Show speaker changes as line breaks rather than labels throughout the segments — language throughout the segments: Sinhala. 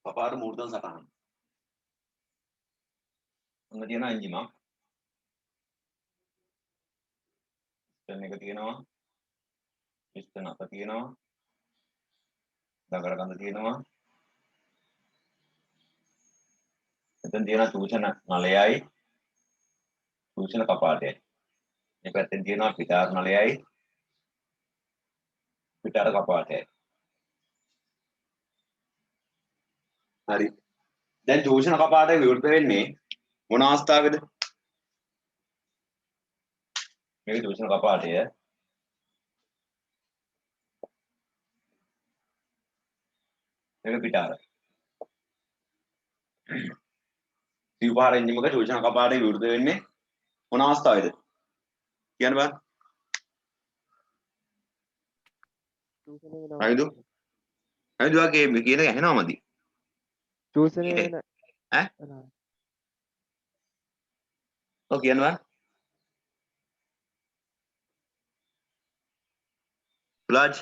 කපාට මූර්තන සටහන. අන්න තියෙනවා එන්ජිමක්. පිස්ටන් එක තියෙනවා. පිස්ටන් අත තියෙනවා. දගර කඳ තියෙනවා. එතන තියෙන සූචන නලයයි සූචන කපාටයයි. මේ පැත්තෙන් තියෙනවා පිටාර නලයයි පිටාර කපාටයයි. හරි. දැන් සූචන කපාටය විවෘත වෙන්නේ මොන අවස්ථාවකද? මේක සූචන කපාටය. මේක පිටාර. සිව්පාර එන්ජිමක සූචන කපාටය විවෘත වෙන්නේ මොන අවස්ථාවේද? කියන්න බෑ. අයිදු. අයිදු වගේ කියන එක ඇහෙනවමදි?
චූසනය වෙන
ඈ? ඔව් කියන්න බෑ. ප්ලාජ්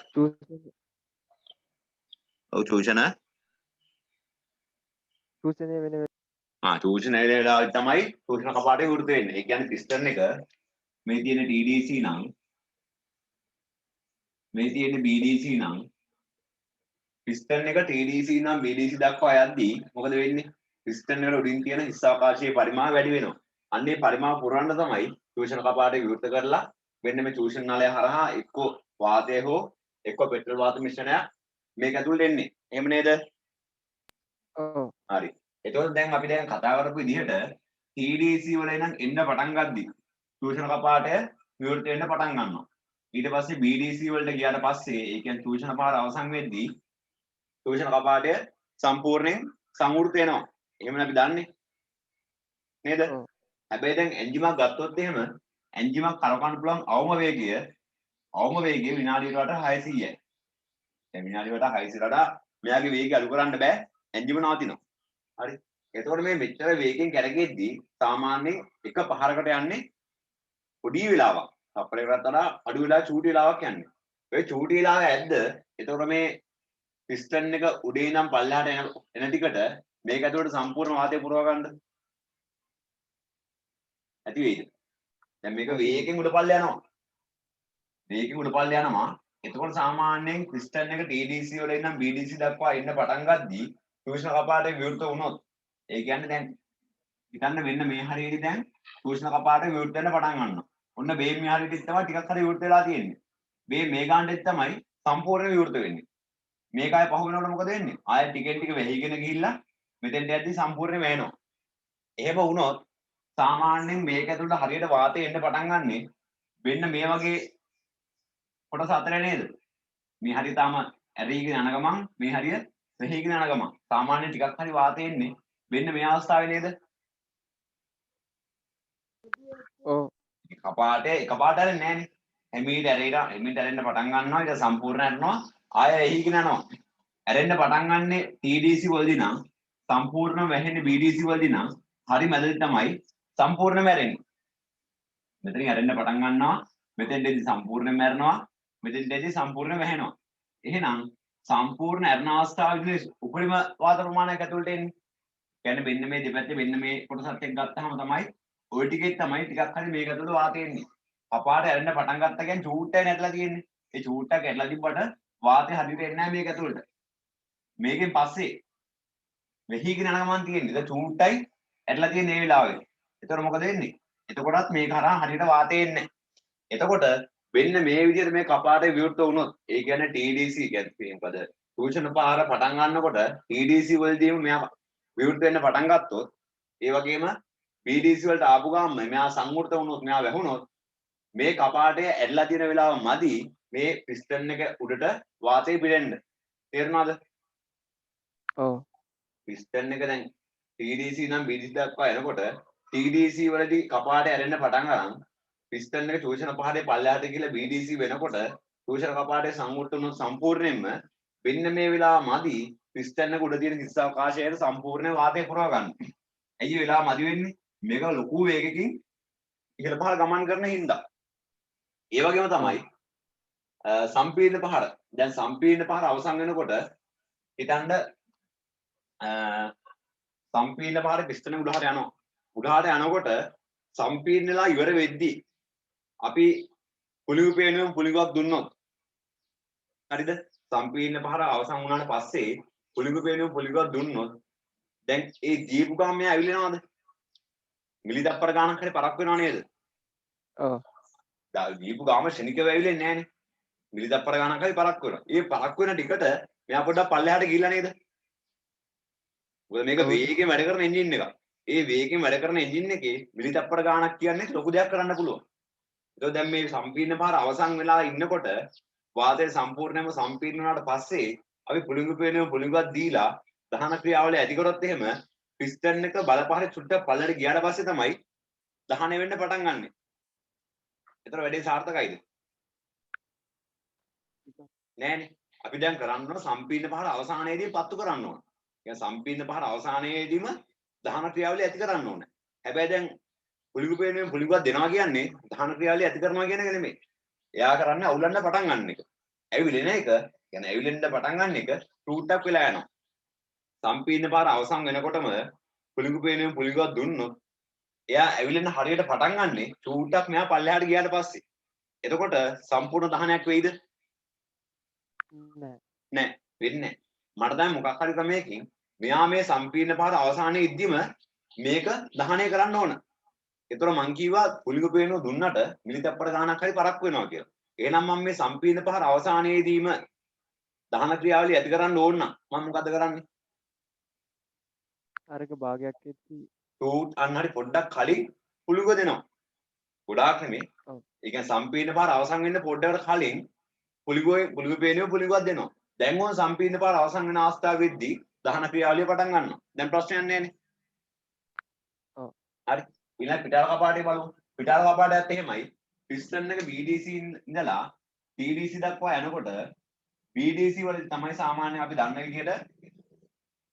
ඔව් චූෂණ
වෙන
චූෂණ වෙන වෙලාවට තමයි චූෂණ කපාටේ වෘත වෙන්නේ. ඒ කියන්නේ පිස්ටන් එක මේ තියෙන TDC නම් මේ තියෙන BDC නම් පිස්ටන් එක TDC නම් BDC දක්වා යද්දී මොකද වෙන්නේ? පිස්ටන් වල උඩින් තියෙන හිස් අවකාශයේ පරිමාණය වැඩි වෙනවා. අන්නේ පරිමාව පුරවන්න තමයි චූෂණ කපාටේ විවෘත කරලා වෙන්න මේ චූෂණ නලය හරහා එක්ක වාතය හෝ එක්ක පෙට්‍රල් වාත මිශ්‍රණයක් මේක ඇතුළට එන්නේ. එහෙම නේද?
ඔව්.
හරි. එතකොට දැන් අපි දැන් කතා කරපු විදිහට TDC වල ඉඳන් එන්න පටන් ගද්දි චූෂණ කපාටය විවෘත වෙන්න පටන් ගන්නවා. ඊට පස්සේ BDC වලට ගියාට පස්සේ ඒ කියන්නේ චූෂණ පාර අවසන් වෙද්දී චූෂණ කපාටය සම්පූර්ණයෙන් සංවෘත වෙනවා. එහෙම අපි දන්නේ. නේද? හැබැයි දැන් එන්ජිමක් ගත්තොත් එහෙම එන්ජිමක් කරකවන්න පුළුවන් අවම වේගය විනාඩියට වඩා 600යි. දැන් විනාඩියට වඩා 600 වඩා මෙයාගේ වේගය අඩු කරන්න බෑ එන්ජිම නවතිනවා. හරි. එතකොට මේ මෙච්චර වේගෙන් කැරගෙද්දී සාමාන්‍යයෙන් එක පහරකට යන්නේ පොඩි වෙලාවක්. තප්පරයකටත් වඩා අඩු වෙලා චූටි වෙලාවක් යන්නේ. ඔය චූටි වෙලාව ඇද්ද? එතකොට මේ පිස්ටන් එක උඩේ ඉඳන් පල්ලෙහාට එන ටිකට මේක ඇතුළට සම්පූර්ණ වාතය පුරව ගන්න ඇති වෙයිද? දැන් මේක වේගෙන් උඩ පල්ල යනවා. වේගෙන් උඩ පල්ල යනවා. එතකොට සාමාන්‍යයෙන් පිස්ටන් එක TDC වල ඉඳන් BDC දක්වා එන්න පටන් ගද්දී චූෂණ කපාටේ විවෘත වුණොත් ඒ කියන්නේ දැන් හිතන්න මෙන්න මේ හරියේදී දැන් චූෂණ කපාටේ විවෘත වෙන්න පටන් ගන්නවා. ඔන්න මේ හරියේදී තමයි ටිකක් හරි විවෘත වෙලා තියෙන්නේ. මේ ගානට තමයි සම්පූර්ණ විවෘත වෙන්නේ. මේක ආයේ පහු වෙනකොට මොකද වෙන්නේ? ආයේ ටිකෙන් ටික වෙහිගෙන ගිහිල්ලා මෙතෙන්ට යද්දී සම්පූර්ණ වෙනවා. එහෙම වුණොත් සාමාන්‍යයෙන් මේක ඇතුළට හරියට වාතය එන්න පටන් ගන්නෙ වෙන්න මේ වගේ කොටස අතර නේද? මේ හරිය තාම ඇරීගෙන යන ගමන් මේ හරිය වෙහිගෙන යන ගමන් සාමාන්‍යයෙන් ටිකක් හරි වාතය එන්නේ වෙන්න මේ අවස්ථාවේ නේද?
ඔව්.
කපාටේ එකපාරට ඇරෙන්නේ නැහනේ. එමීට ඇරෙන්න පටන් ගන්නවා ඊට සම්පූර්ණ ඇරෙනවා ආයෙ එහිගෙන යනවා. ඇරෙන්න පටන් ගන්නෙ TDC වලදී නම් සම්පූර්ණ වැහෙන්නේ BDC වලදී නම් හරි මැදදී තමයි සම්පූර්ණයෙන්ම ඇරෙන්නේ. මෙතනින් ඇරෙන්න පටන් ගන්නවා මෙතෙන්දී සම්පූර්ණයෙන්ම ඇරෙනවා මෙතෙන්දී සම්පූර්ණයෙන්ම වැහෙනවා. එහෙනම් සම්පූර්ණ ඇරෙන අවස්ථාවේදී උපරිම වාත ප්‍රමාණයක් ඇතුළට එන්නේ. කියන්නේ මෙන්න මේ දෙපැත්තේ මෙන්න මේ කොටසත් එක්ක ගත්තාම තමයි ওই ටිකේ තමයි ටිකක් හරි මේක ඇතුළට වාතය එන්නේ. අපාට ඇරෙන්න පටන් ගත්තා කියන්නේ චූට්ටයි නැట్లా තියෙන්නේ. ඒ චූට්ටක් ඇරලා තිබ්බට වාතය හරියට එන්නේ නැහැ මේක ඇතුළට. මේකෙන් පස්සේ වෙහිගෙන යන ගමන් තියෙන්නේ. ඒක චූට්ටයි ඇරලා තියෙන මේ වෙලාවේ. එතකොට මොකද වෙන්නේ? එතකොටත් මේක හරහා හරියට වාතය එන්නේ නැහැ. එතකොට වෙන්න මේ විදිහට මේ කපාටේ විවෘත වුණොත් ඒ කියන්නේ TDC කියන්නේ මොකද? චූෂණ පාර පටන් ගන්නකොට TDC වලදීම මෙයා විවෘත වෙන්න පටන් ගත්තොත් ඒ වගේම BDC වලට ආපු ගාම මෙයා සංවෘත වුණොත් මෙයා වැහුණොත් මේ කපාටය ඇදලා තියෙන වෙලාව මදි මේ පිස්ටන් එක උඩට වාතය පිරෙන්න. තේරුණාද?
ඔව්.
පිස්ටන් එක දැන් TDC නම් BDC දක්වා එනකොට TDC වලදී කපාටය ඇරෙන්න පටන් ගන්න පිස්ටන් එක චූෂණ පහරේ පල්ලෙහාට ගිහලා BDC වෙනකොට චූෂණ කපාටය සංවෘත වුණොත් සම්පූර්ණයෙන්ම වෙන්න මේ වෙලාව මදි පිස්ටන් එක උඩ තියෙන හිස් අවකාශයට සම්පූර්ණ වාතය පුරව ගන්න. ඇයි වෙලාව මදි වෙන්නේ? මේක ලොකු වේගකින් ඉහළ පහළ ගමන් කරන හින්දා. ඒ වගේම තමයි සම්පීඩන පහර. දැන් සම්පීඩන පහර අවසන් වෙනකොට හිතන්න සම්පීර්ණ පහර පිස්තනේ උඩහට යනවා. උඩහට යනකොට සම්පීර්ණලා ඉවර වෙද්දී අපි පුලිඟු පේනුවෙන් පුලිඟුවක් දුන්නොත් හරිද? සම්පීර්ණ පහර අවසන් වුණාට පස්සේ පුලිඟු පේනුවෙන් පුලිඟුවක් දුන්නොත් දැන් ඒ දීපු ගාම මෙයා ඇවිලෙනවද? මිලි දප්පර ගානක් හරි පරක් වෙනව නේද?
ඔව්.
දීපු ගාම ශනිකව ඇවිලෙන්නේ නැහනේ. මිලි දප්පර ගානක් හරි පරක් වෙනවා. ඒ පරක් වෙන ටිකට මෙයා පොඩ්ඩක් පල්ලෙහාට ගිහිල්ලා නේද? මොකද මේක වේගයෙන් වැඩ කරන එන්ජින් එකක්. ඒ වේගයෙන් වැඩ කරන එන්ජින් එකේ මිලි දප්පර ගානක් කියන්නේ ලොකු දෙයක් කරන්න පුළුවන්. ඒක දැන් මේ සම්පීර්ණ පාර අවසන් වෙලා ඉන්නකොට වාතය සම්පූර්ණයෙන්ම සම්පීර්ණ වුණාට පස්සේ අපි පුලිඟු පේනුවෙන් පුලිඟුවක් දීලා දහන ක්‍රියාවලිය ඇති කරොත් එහෙම පිස්ටන් එක බලපහරේ චුට්ටක් පල්ලෙට ගියාට පස්සේ තමයි දහනය වෙන්න පටන් ගන්නෙ. ඒතර වැඩේ සාර්ථකයිද? නෑනේ. අපි දැන් කරන්න ඕන සම්පීර්ණ පහර අවසානයේදී පත්තු කරන්න ඕන. يعني සම්පීර්ණ පහර අවසානයේදීම දහන ක්‍රියාවලිය ඇති කරන්න ඕන. හැබැයි දැන් පුලිඟු පේනුවෙන් පුලිඟුවක් දෙනවා කියන්නේ දහන ක්‍රියාවලිය ඇති කරනවා කියන එක නෙමෙයි. එයා කරන්නේ අවුලන්න පටන් ගන්න එක. ඇවිලෙන එක, يعني ඇවිලෙන්න පටන් ගන්න එක ටූට්ටක් වෙලා යනවා. සම්පීර්ණ පාර අවසන් වෙනකොටම පුලිඟු පේනුවෙන් පුලිඟුවක් දුන්නොත් එයා ඇවිලෙන්න හරියට පටන් ගන්නෙ ටූට්ටක් මෙහා පල්ලෙහාට ගියාට පස්සේ. එතකොට සම්පූර්ණ දහනයක් වෙයිද?
නෑ.
නෑ, වෙන්නේ නෑ. මට දැන් මොකක් හරි ක්‍රමයකින් මෙයා මේ සම්පීර්ණ පාර අවසානයේ ඉද්දිම මේක දහනය කරන්න ඕන. ඒතර මං කිව්වා පුලිඟු පේනුව දුන්නට මිලි තප්පර ගානක් හරි පරක් වෙනවා කියලා. එහෙනම් මම මේ සම්පීර්ණ පහර අවසානයේදීම දහන ක්‍රියාවලිය ඇති කරන්න ඕන නම් මම මොකද කරන්නේ?
අරක භාගයක් එක්කී
ටූට් අන්න හරි පොඩ්ඩක් කලින් පුලිඟුව දෙනවා. ගොඩාක් නෙමෙයි.
ඔව්.
ඒ කියන්නේ සම්පීර්ණ පහර අවසන් වෙන්න පොඩ්ඩකට කලින් පුලිඟු පේනුව පුලිඟුවක් දෙනවා. දැන් ඕන සම්පීර්ණ පහර අවසන් වෙන අවස්ථාවෙදී දහන ක්‍රියාවලිය පටන් ගන්නවා. දැන් ප්‍රශ්නයක් නෑනේ.
ඔව්.
හරි. ඊළඟ පිටාල කපාටේ බලමු. පිටාල කපාටයත් එහෙමයි. පිස්ටන් එක BDC ඉඳලා TDC දක්වා යනකොට BDC වල තමයි සාමාන්‍ය අපි දන්න විදිහට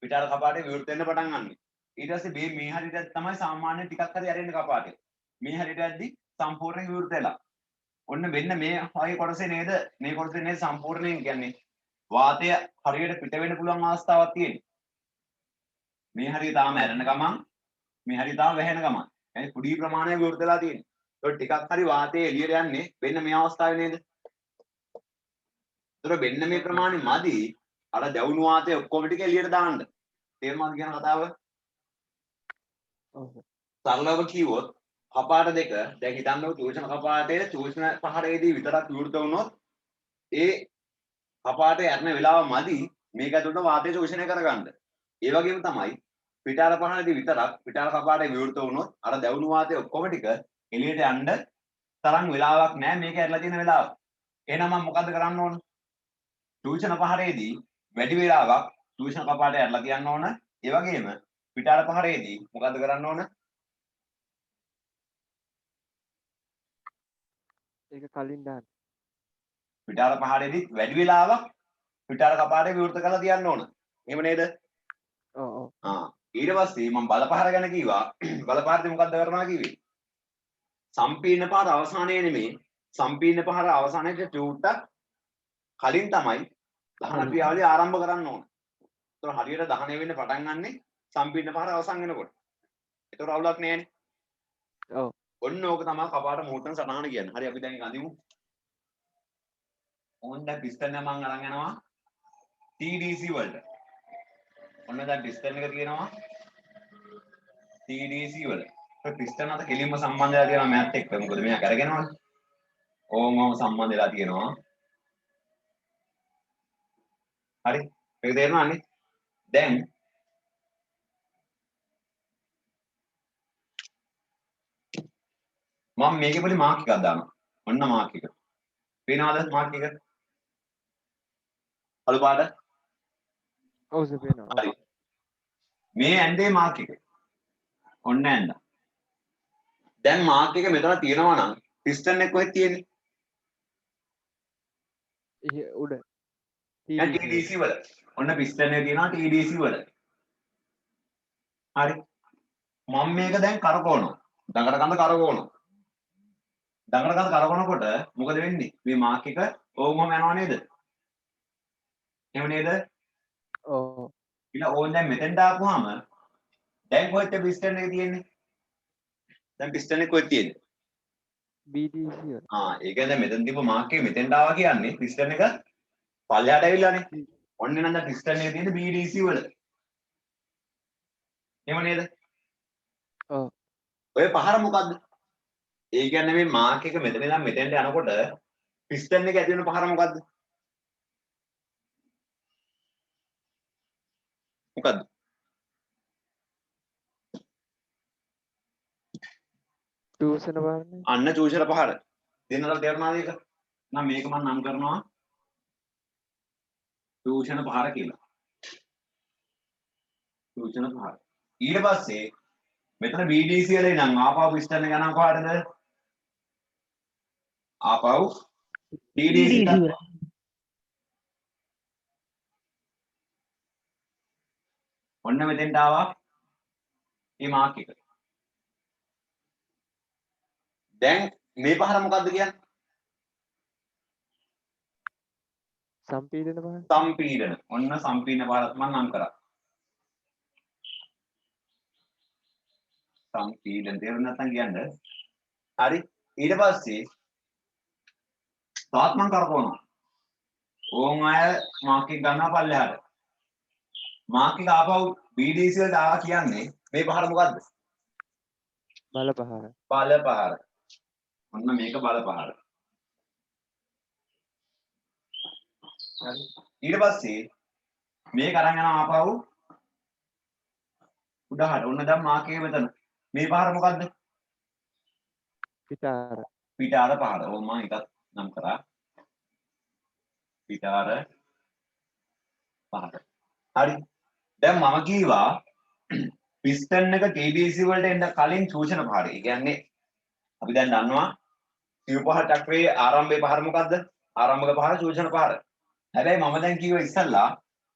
පිටාල කපාටේ විවෘත වෙන්න පටන් ගන්නෙ. ඊට පස්සේ මේ හරියට තමයි සාමාන්‍ය ටිකක් හරි ඇරෙන්න කපාටේ. මේ හරියට යද්දි සම්පූර්ණ විවෘත වෙලා. ඔන්න මෙන්න මේ වගේ කොටසේ නේද? මේ කොටසේ නේද සම්පූර්ණයෙන් කියන්නේ වාතය හරියට පිට වෙන්න පුළුවන් අවස්ථාවක් තියෙන්නේ. මේ හරිය තාම ඇරෙන ගමන් මේ හරිය තාම වැහෙන ගමන්. يعني කුඩි ප්‍රමාණයක් විවෘත වෙලා තියෙන්නේ. ඒක ටිකක් හරි වාතය එළියට යන්නේ වෙන්න මේ අවස්ථාවේ නේද? ඒතර වෙන්න මේ ප්‍රමාණය මදි අර දැවුණු වාතය ඔක්කොම ටික එළියට දාන්න. තේරුණාද කියන කතාව?
ඔව්.
සරලව කිව්වොත් කපාට දෙක දැන් හිතන්නකො චෝෂණ කපාටයේ චෝෂණ පහරේදී විතරක් විවෘත වුණොත් ඒ කපාටේ යන වෙලාව මදි මේක ඇතුළට වාතය චෝෂණය කරගන්න. ඒ වගේම තමයි පිටාර පහරේදී විතරක් පිටාර කපාටේ විවෘත වුණොත් අර දැවුණු වාතය ඔක්කොම ටික එළියට යන්න තරම් වෙලාවක් නැහැ මේක ඇරලා තියෙන වෙලාව. එහෙනම් මම මොකද්ද කරන්න ඕන? චෝෂණ පහරේදී වැඩි වෙලාවක් චෝෂණ කපාටේ ඇරලා තියන්න ඕන. ඒ වගේම පිටාර පහරේදී මොකද්ද කරන්න ඕන?
ඒක කලින් දාන්න.
පිටාර පහරේදී වැඩි වෙලාවක් පිටාර කපාටේ විවෘත කරලා තියන්න ඕන. එහෙම නේද?
ඔව් ඔව්.
ඊට පස්සේ මම බලපහර ගැන කිව්වා. බලපහරදී මොකද්ද කරනවා කිව්වේ? සම්පීර්ණ පහර අවසානයේ නෙමෙයි සම්පීර්ණ පහර අවසානයේ චූට්ටක් කලින් තමයි දහන ක්‍රියාවලිය ආරම්භ කරන්න ඕන. ඒතර හරියට දහනය වෙන්න පටන් ගන්නෙ සම්පීර්ණ පහර අවසන් වෙනකොට. ඒතර අවුලක් නෑනේ.
ඔව්.
ඔන්න ඕක තමයි කපාට මෝටර් සටහන කියන්නේ. හරි අපි දැන් ඒක අඳිමු. ඕන්න දැන් පිස්ටන් එක මම අරන් යනවා TDC වලට. ඔන්න දැන් පිස්ටන් එක තියෙනවා TDC වල. ඒ පිස්ටන් අත කෙලින්ම සම්බන්ධ වෙලා තියෙනවා මෑත් එක්ක. මොකද මෙයා කරගෙනවනේ. ඕම සම්බන්ධ වෙලා තියෙනවා. හරි. මේක තේරෙනවද? දැන් මම මේකේ පොඩි මාක් එකක් දානවා. ඔන්න මාක් එක. පේනවද මාක් එක? අලු පාට?
ඔව් සර් පේනවා.
හරි. මේ ඇන්දේ මාක් එක. ඔන්න ඇන්දා. දැන් මාක් එක මෙතන තියෙනවා නම් පිස්ටන් එක කොහෙද තියෙන්නේ?
උඩ.
දැන් TDC වල. ඔන්න පිස්ටන් එක තියෙනවා TDC වල. හරි. මම මේක දැන් කරකවනවා. දඟට කඳ කරකවනවා. දඟට කඳ කරකවනකොට මොකද වෙන්නේ? මේ මාක් එක ඕමම යනවා නේද? එහෙම නේද?
ඔව්.
ඊළඟ ඕන් දැන් මෙතෙන්ට ආපුවාම දැන් කොහෙද පිස්ටන් එක තියෙන්නේ? දැන් පිස්ටන් එක කොහෙද තියෙන්නේ?
BDC වල.
ඒ කියන්නේ මෙතන තිබ්බ මාක් එක මෙතෙන්ට ආවා කියන්නේ පිස්ටන් එක පල්ලෙහාට ඇවිල්ලානේ. ඔන්න නම් දැන් පිස්ටන් එක තියෙන්නේ BDC වල. එහෙම නේද?
ඔව්.
ඔය පහර මොකද්ද? ඒ කියන්නේ මේ මාක් එක මෙතන ඉඳන් මෙතෙන්ට යනකොට පිස්ටන් එක ඇති වෙන පහර මොකද්ද? මොකද්ද?
චූෂණ පාරනේ.
අන්න චූෂණ පහර. දෙන්නලා තේරුණාද ඒක? නම් මේක මම නම් කරනවා චූෂණ පහර කියලා. චූෂණ පහර. ඊට පස්සේ මෙතන BDC වල ඉඳන් ආපහු පිස්ටන් එක යනවා කොහාටද? ආපහු TDC ට. ඔන්න මෙතෙන්ට ආවා මේ මාක් එක. දැන් මේ පහර මොකද්ද කියන්නේ?
සම්පීඩන පාර.
සම්පීඩන. ඔන්න සම්පීඩන පහරත් මම නම් කරා. සම්පීඩන තේරුම් නැත්නම් කියන්න. හරි. ඊට පස්සේ තාත් මම කරකවනවා. ඕන් අය මාක් එක ගන්නවා පල්ලෙහාට. මාක් එක ආපහු BDC වලට ආවා කියන්නේ මේ පහර මොකද්ද?
බල පහර.
බල පහර. ඔන්න මේක බල පහර. හරි. ඊට පස්සේ මේක අරන් යනවා ආපහු උඩහට. ඔන්න දැන් මාක් එක මෙතන. මේ පහර මොකද්ද?
පිටාර.
පිටාර පහර. ඕ මම එකක් නම් කරා. පිටාර පහර. හරි. දැන් මම කීවා පිස්ටන් එක TDC වලට එන්න කලින් චූෂණ පහර. ඒ කියන්නේ අපි දැන් දන්නවා සිව් පහර චක්‍රයේ ආරම්භයේ පහර මොකද්ද? ආරම්භක පහර චූෂණ පහර. හැබැයි මම දැන් කිව්වා ඉස්සල්ලා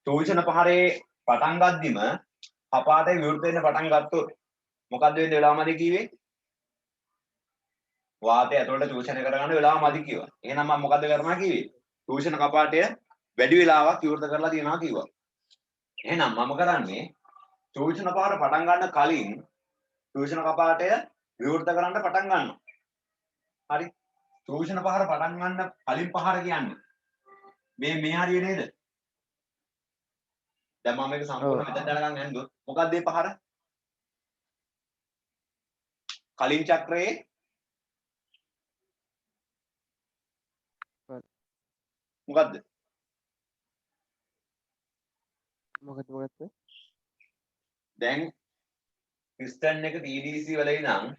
චූෂණ පහරේ පටන් ගද්දිම කපාටේ විවෘත වෙන්න පටන් ගත්තොත් මොකද්ද වෙන්නේ වෙලාව මදි කිව්වේ? වාතය ඇතුළට චූෂණය කරගන්න වෙලාව මදි කිව්වා. එහෙනම් මම මොකද්ද කරනවා කිව්වේ? චූෂණ කපාටය වැඩි වෙලාවක් විවෘත කරලා තියනවා කිව්වා. එහෙනම් මම කරන්නේ චූෂණ පහර පටන් ගන්න කලින් චූෂණ කපාටය විවෘත කරන්න පටන් ගන්නවා. හරි. චූෂණ පහර පටන් ගන්න කලින් පහර කියන්නේ මේ හරිය නේද? දැන් මම මේක සම්පූර්ණ මෙතන දැනගන්න යන්නේ මොකක්ද මේ පහර? කලින් චක්‍රයේ මොකද්ද?
මොකද?
දැන් පිස්ටන් එක TDC වල ඉඳන්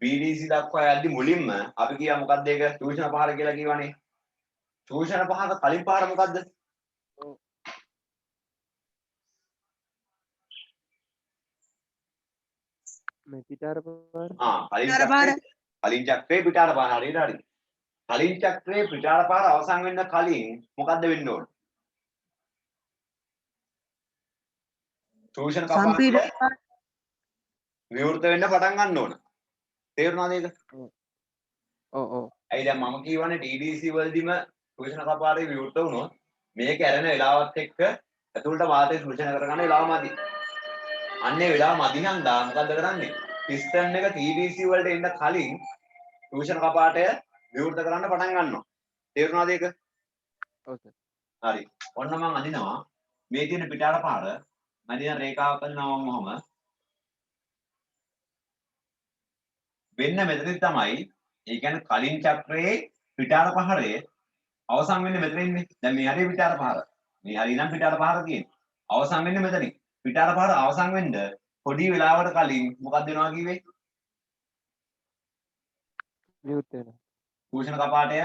BDC දක්වා යද්දි මුලින්ම අපි කියා මොකක්ද ඒක? චූෂණ පහර කියලා කියවනේ. චූෂණ පහර කලින් පහර මොකද්ද?
මේ පිටාර පාර.
කලින් චක්‍රේ පිටාර පාර හරියට හරි. කලින් චක්‍රේ පිටාර පාර අවසන් වෙන්න කලින් මොකද්ද වෙන්න ඕන? චූෂණ කපාටය විවෘත වෙන්න පටන් ගන්න ඕන. තේරුණාද ඒක?
ඔව් ඔව්.
ඇයි දැන් මම කියවනේ TDC වලදීම චූෂණ කපාටේ විවෘත වුණොත් මේක ඇරෙන වෙලාවත් එක්ක ඇතුළට වාතය චූෂණය කරගන්න වෙලාව මදි. අන්නේ වෙලාව මදි නම් මොකද්ද කරන්නේ? පිස්ටන් එක TDC වලට එන්න කලින් චූෂණ කපාටය විවෘත කරන්න පටන් ගන්නවා. තේරුණාද ඒක?
ඔව් සර්.
හරි. ඔන්න මම අදිනවා මේ තියෙන පිටාර පාර මදින රේඛාවක් අදිනවා මොහොම වෙන්න මෙතනින් තමයි ඒ කියන්නේ කලින් චක්‍රයේ පිටාර පහරේ අවසන් වෙන්නේ මෙතන ඉන්නේ. දැන් මේ හරිය පිටාර පහර. මේ හරිය නම් පිටාර පහර තියෙන්නේ. අවසන් වෙන්නේ මෙතනින්. පිටාර පහර අවසන් වෙන්න පොඩි වෙලාවකට කලින් මොකක්ද වෙනවා කිව්වේ?
විවෘත වෙනවා.
චූෂණ කපාටය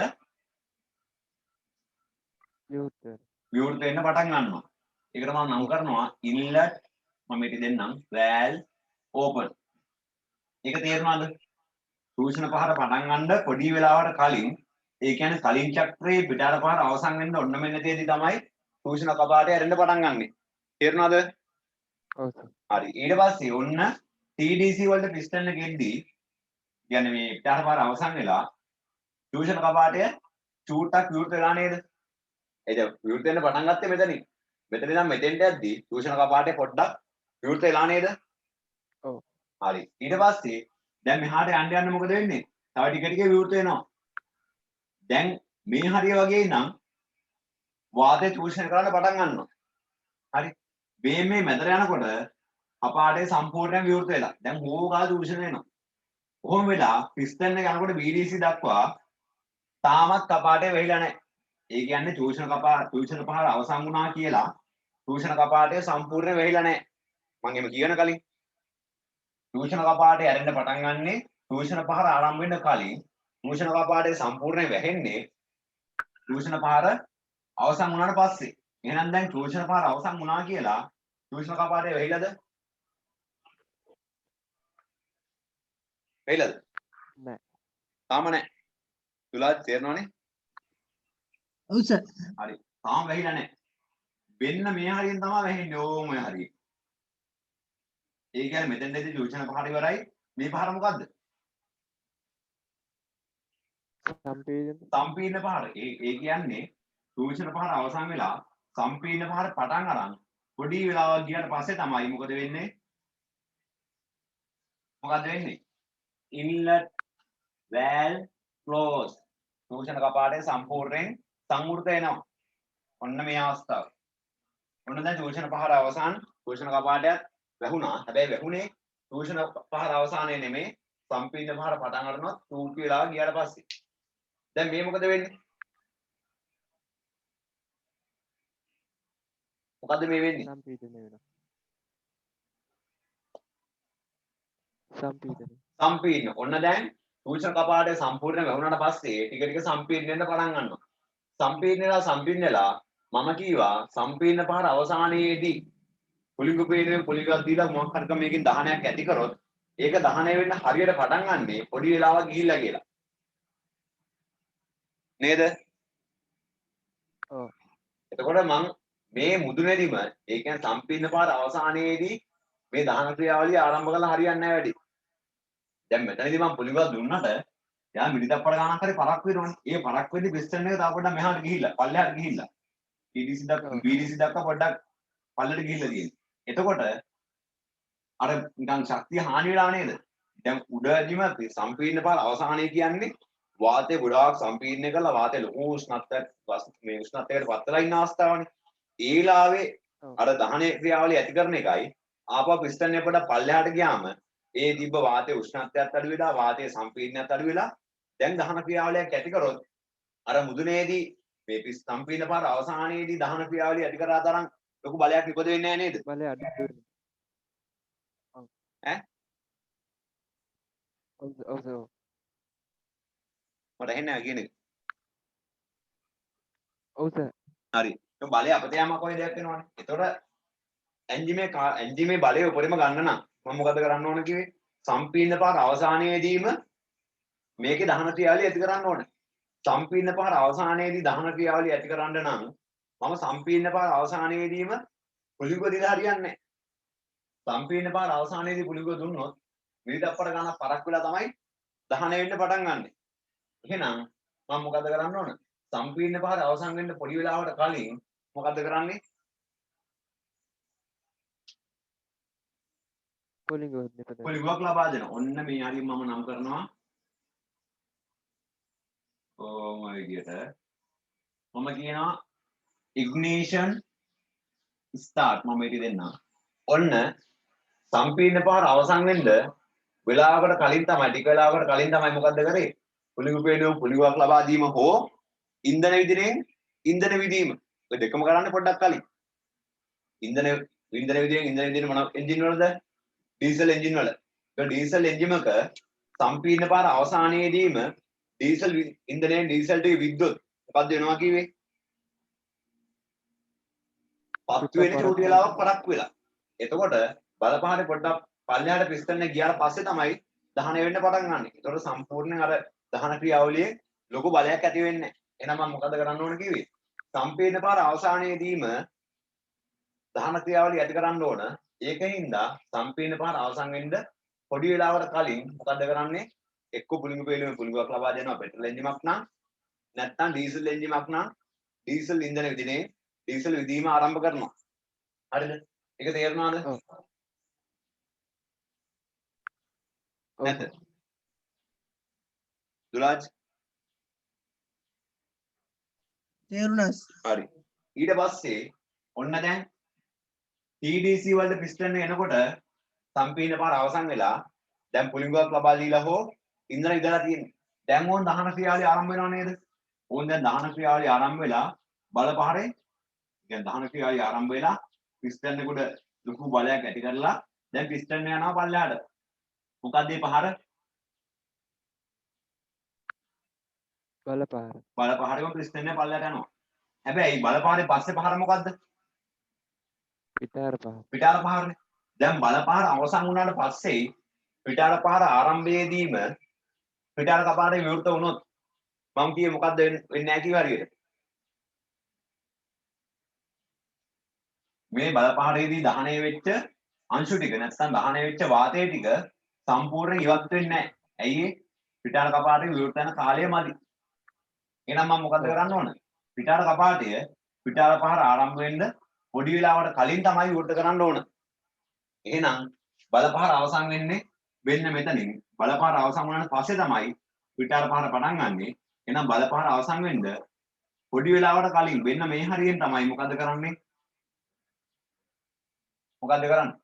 විවෘත වෙන්න පටන් ගන්නවා. ඒකට මම නම් කරනවා ඉන්ලට් මම මේක දෙන්නම් වැල් ඕපන්. ඒක තේරුණාද? චූෂණ පහර පටන් ගන්න පොඩි වෙලාවකට කලින් ඒ කියන්නේ කලින් චක්‍රයේ පිටාර පහර අවසන් වෙන්න ඔන්න මෙන්න තේදී තමයි චූෂණ කපාටය ඇරෙන්න පටන් ගන්නෙ. තේරුණාද?
ඔව් සර්.
හරි. ඊට පස්සේ ඔන්න TDC වලට පිස්ටන් එක එද්දී කියන්නේ මේ පිටාර පහර අවසන් වෙලා චූෂණ කපාටය චූට්ටක් විවෘත වෙලා නේද? එද විවෘත වෙන්න පටන් ගත්තේ මෙතනින්. මෙතන ඉඳන් මෙතෙන්ට යද්දී චූෂණ කපාටේ පොඩ්ඩක් විවෘත වෙලා නේද?
ඔව්.
හරි. ඊට පස්සේ දැන් මෙහාට යන්න යන්න මොකද වෙන්නේ? තව ටික ටික විවෘත වෙනවා. දැන් මේ හරිය වගේ නම් වාතය චූෂණය කරන්න පටන් ගන්නවා. හරි. මේ මැදට යනකොට කපාටේ සම්පූර්ණයෙන් විවෘත වෙලා. දැන් හෝගා චූෂණය වෙනවා. කොහොම වෙලා පිස්ටන් එක යනකොට BDC දක්වා තාමත් කපාටේ වෙහිලා නැහැ. ඒ කියන්නේ චූෂණ පහර අවසන් වුණා කියලා චූෂණ කපාටේ සම්පූර්ණ වෙහිලා නැහැ. මම එහෙම කියන කලින් චූෂණ කපාටේ ඇරෙන්න පටන් ගන්නේ චූෂණ පහර ආරම්භ වෙන්න කලින් චූෂණ කපාටේ සම්පූර්ණයෙන් වැහෙන්නේ චූෂණ පහර අවසන් වුණාට පස්සේ. එහෙනම් දැන් චූෂණ පහර අවසන් වුණා කියලා චූෂණ කපාටේ වෙහිලාද? වෙහිලාද?
නෑ.
තාම නැහැ. තුලා තේරෙනවනේ?
ඔව් සර්.
හරි. තාම වැහිලා නැහැ. වෙන්න මේ හරියෙන් තමයි වැහෙන්නේ ඕම ඔය හරිය. ඒ කියන්නේ මෙතෙන්දී චූෂණ පහර ඉවරයි. මේ පහර මොකද්ද? සම්පීර්ණ පහර. ඒ කියන්නේ චූෂණ පහර අවසන් වෙලා සම්පීර්ණ පහර පටන් අරන් පොඩි වෙලාවක් ගියාට පස්සේ තමයි මොකද වෙන්නේ? මොකද්ද වෙන්නේ? ඉන්ලට් වැල් ක්ලෝස්. චූෂණ කපාටේ සම්පූර්ණයෙන් සංවෘත වෙනවා. ඔන්න මේ අවස්ථාව. ඔන්න දැන් චූෂණ පහර අවසන් චූෂණ කපාටයත් වැහුණා. හැබැයි වැහුනේ චූෂණ පහර අවසානයේ නෙමෙයි සම්පීර්ණ පහර පටන් ගන්නවා චූටි වෙලාව ගියාට පස්සේ. දැන් මේ මොකද වෙන්නේ? මොකද්ද මේ වෙන්නේ?
සම්පීඩනය වෙනවා.
සම්පීර්ණ. ඔන්න දැන් චූෂණ කපාටේ සම්පූර්ණ වැහුණාට පස්සේ ටික ටික සම්පීර්ණ වෙන්න පටන් ගන්නවා. සම්පීර්ණ වෙලා මම කීවා සම්පීර්ණ පහර අවසානයේදී පුලිඟු පේනුවෙන් පුලිඟක් දීලා මොකක් හරි මේකෙන් දහනයක් ඇති කරොත් ඒක දහනය වෙන්න හරියට පටන් ගන්නේ පොඩි වෙලාවක් ගිහිල්ලා කියලා. නේද?
ඔව්.
එතකොට මම මේ මුදුනේදීම ඒ කියන්නේ සම්පීර්ණ පහර අවසානයේදී මේ දහන ක්‍රියාවලිය ආරම්භ කළා හරියන්නේ නැහැ වැඩි. දැන් මෙතනදී මම පුලිඟක් දුන්නට යා මිනිත්පර ගානක් හරි පරක් වෙනවනේ. ඒ පරක් වෙද්දී පිස්ටන් එක තව පොඩ්ඩක් මෙහාට ගිහිල්ලා පල්ලෙහාට ගිහිල්ලා BDC දක්වා පොඩ්ඩක් පල්ලෙට ගිහිල්ලා තියෙනවා. එතකොට අර නිකන් ශක්තිය හානි වෙලා නේද? දැන් උඩදීම සම්පීර්ණ පාර අවසානයේ කියන්නේ වාතය ගොඩාක් සම්පීර්ණය කරලා වාතය ලොකු උෂ්ණත්වයක් මේ උෂ්ණත්වයකට පත් වෙලා ඉන්න අවස්ථාවනේ. ඒ වෙලාවේ අර දහනයේ ක්‍රියාවලිය ඇති කරන එකයි ආපහු පිස්ටන් එක පොඩ්ඩක් පල්ලෙහාට ගියාම ඒ තිබ්බ වාතයේ උෂ්ණත්වයත් අඩු වෙලා වාතයේ සම්පීර්ණයත් අඩු වෙලා දැන් දහන ක්‍රියාවලියක් ඇති කරොත් අර මුදුනේදී මේ සම්පීර්ණ පාර අවසානයේදී දහන ක්‍රියාවලිය ඇති කරා තරම් ලොකු බලයක් ඉපද වෙන්නේ නැහැ නේද?
බලය අඩු වෙනවා.
ඈ?
ඔව්.
මට ඇහෙන්නේ නැහැ කියන එක.
ඔව් සර්.
හරි. ඒ බලය අපිට යමක් වගේ දෙයක් වෙනවනේ. ඒතකොට එන්ජිමේ බලය උඩරිම ගන්න නම් මම මොකද කරන්න ඕන කිව්වේ? සම්පීර්ණ පාර අවසානයේදීම මේකේ දහන ක්‍රියාවලිය ඇති කරන්න ඕනේ. සම්පීර්ණ පාර අවසානයේදී දහන ක්‍රියාවලිය ඇති කරන්න නම් මම සම්පීර්ණ පාර අවසානයේදීම පුලිඟුව දීලා හරියන්නේ නැහැ. සම්පීර්ණ පාර අවසානයේදී පුලිඟුව දුන්නොත් මිනිත්පර ගානක් පරක් වෙලා තමයි දහන වෙන්න පටන් ගන්නෙ. එහෙනම් මම මොකද කරන්න ඕන? සම්පීර්ණ පාර අවසන් වෙන්න පොඩි වෙලාවකට කලින් මොකද කරන්නේ? පුලිඟුවක් ලබා දෙනවා. ඔන්න මේ හරිය මම නම් කරනවා. ඔය විදියට මම කියනවා ignition start මම මේක දෙන්නම්. ඔන්න සම්පීර්ණ පාර අවසන් වෙන්න වෙලාවකට කලින් තමයි ටික වෙලාවකට කලින් තමයි මොකද්ද කරේ? පුලිඟු පේනුව පුලිඟුවක් ලබා දීම හෝ ඉන්ධන විදිහෙන් ඉන්ධන විදීම. ඔය දෙකම කරන්නේ පොඩ්ඩක් කලින්. ඉන්ධන විදිහෙන් මොන එන්ජින් වලද? ඩීසල් එන්ජින් වල. ඒ ඩීසල් එන්ජින් එක සම්පීර්ණ පාර අවසානයේදීම ඩීසල් ඉන්ධනයෙන් ඩීසල් ටික විද්දොත් මොකක්ද වෙනවා කිව්වේ? පත්තු වෙන චූටි වෙලාවක් පරක් වෙලා. එතකොට බලපහනේ පොඩ්ඩක් පල්ලෙහාට පිස්ටන් එක ගියාට පස්සේ තමයි දහන වෙන්න පටන් ගන්න. ඒතකොට සම්පූර්ණයෙන් අර දහන ක්‍රියාවලියේ ලොකු බලයක් ඇති වෙන්නේ නැහැ. එහෙනම් මම මොකද කරන්න ඕන කිව්වේ? සම්පීර්ණ පාර අවසානයේදීම දහන ක්‍රියාවලිය ඇති කරන්න ඕන. ඒකින්ද සම්පීර්ණ පාර අවසන් වෙන්න පොඩි වෙලාවකට කලින් මොකද කරන්නේ? එක්ක පුලිඟු පේනුවේ පුලිඟුවක් ලබා දෙනවා පෙට්‍රල් එන්ජිමක් නම් නැත්නම් ඩීසල් එන්ජිමක් නම් ඩීසල් ඉන්ධන විදිහේ ඩීසල් විදීම ආරම්භ කරනවා. හරිද? ඒක තේරුණාද?
ඔව්. ඔව්
නැද්ද?
සර්.
දුලාජ්
තේරුණා සර්.
හරි. ඊට පස්සේ ඔන්න දැන් TDC වලට පිස්ටන් එක එනකොට සම්පීර්ණ පාර අවසන් වෙලා දැන් පුලිංගුවක් ලබා දීලා හෝ ඉන්ධන ඉදලා තියෙන්නේ. දැන් ඕන් දහන ක්‍රියාවලිය ආරම්භ වෙනව නේද? ඕන් දැන් දහන ක්‍රියාවලිය ආරම්භ වෙලා බලපහරේ කියන්නේ දහන ක්‍රියාවලිය ආරම්භ වෙලා පිස්ටන් එකට ලොකු බලයක් ඇති කරලා දැන් පිස්ටන් එක යනවා පල්ලෙහාට. මොකක්ද මේ පහර?
බලපාර.
බලපහරේම පිස්ටන් එක පල්ලෙහාට යනවා. හැබැයි බලපහරේ පස්සේ පහර මොකද්ද?
පිටාර පහ.
පිටාර පහරනේ. දැන් බලපහර අවසන් වුණාට පස්සේ පිටාර පහර ආරම්භයේදීම පිටාර කපාටේ විවෘත වුණොත් මම කියේ මොකද්ද වෙන්නේ නැහැ කිව්ව හරියට. මේ බලපහරේදී දහණය වෙච්ච අංශු ටික නැත්නම් දහණය වෙච්ච වාතය ටික සම්පූර්ණයෙන් ඉවත් වෙන්නේ නැහැ. ඇයි ඒ? පිටාර කපාටේ විවෘත වෙන කාලය මදි. එහෙනම් මම මොකද්ද කරන්න ඕන? පිටාර කපාටය පිටාර පහර ආරම්භ වෙන්න පොඩි වෙලාවකට කලින් තමයි විවෘත කරන්න ඕන. එහෙනම් බලපහර අවසන් වෙන්නේ වෙන්න මෙතනින්. බලපහර අවසන් වුණාට පස්සේ තමයි පිටාර පහර පටන් ගන්නෙ. එහෙනම් බලපහර අවසන් වෙන්න පොඩි වෙලාවකට කලින් වෙන්න මේ හරියෙන් තමයි මොකද්ද කරන්නේ? මොකද්ද කරන්නේ?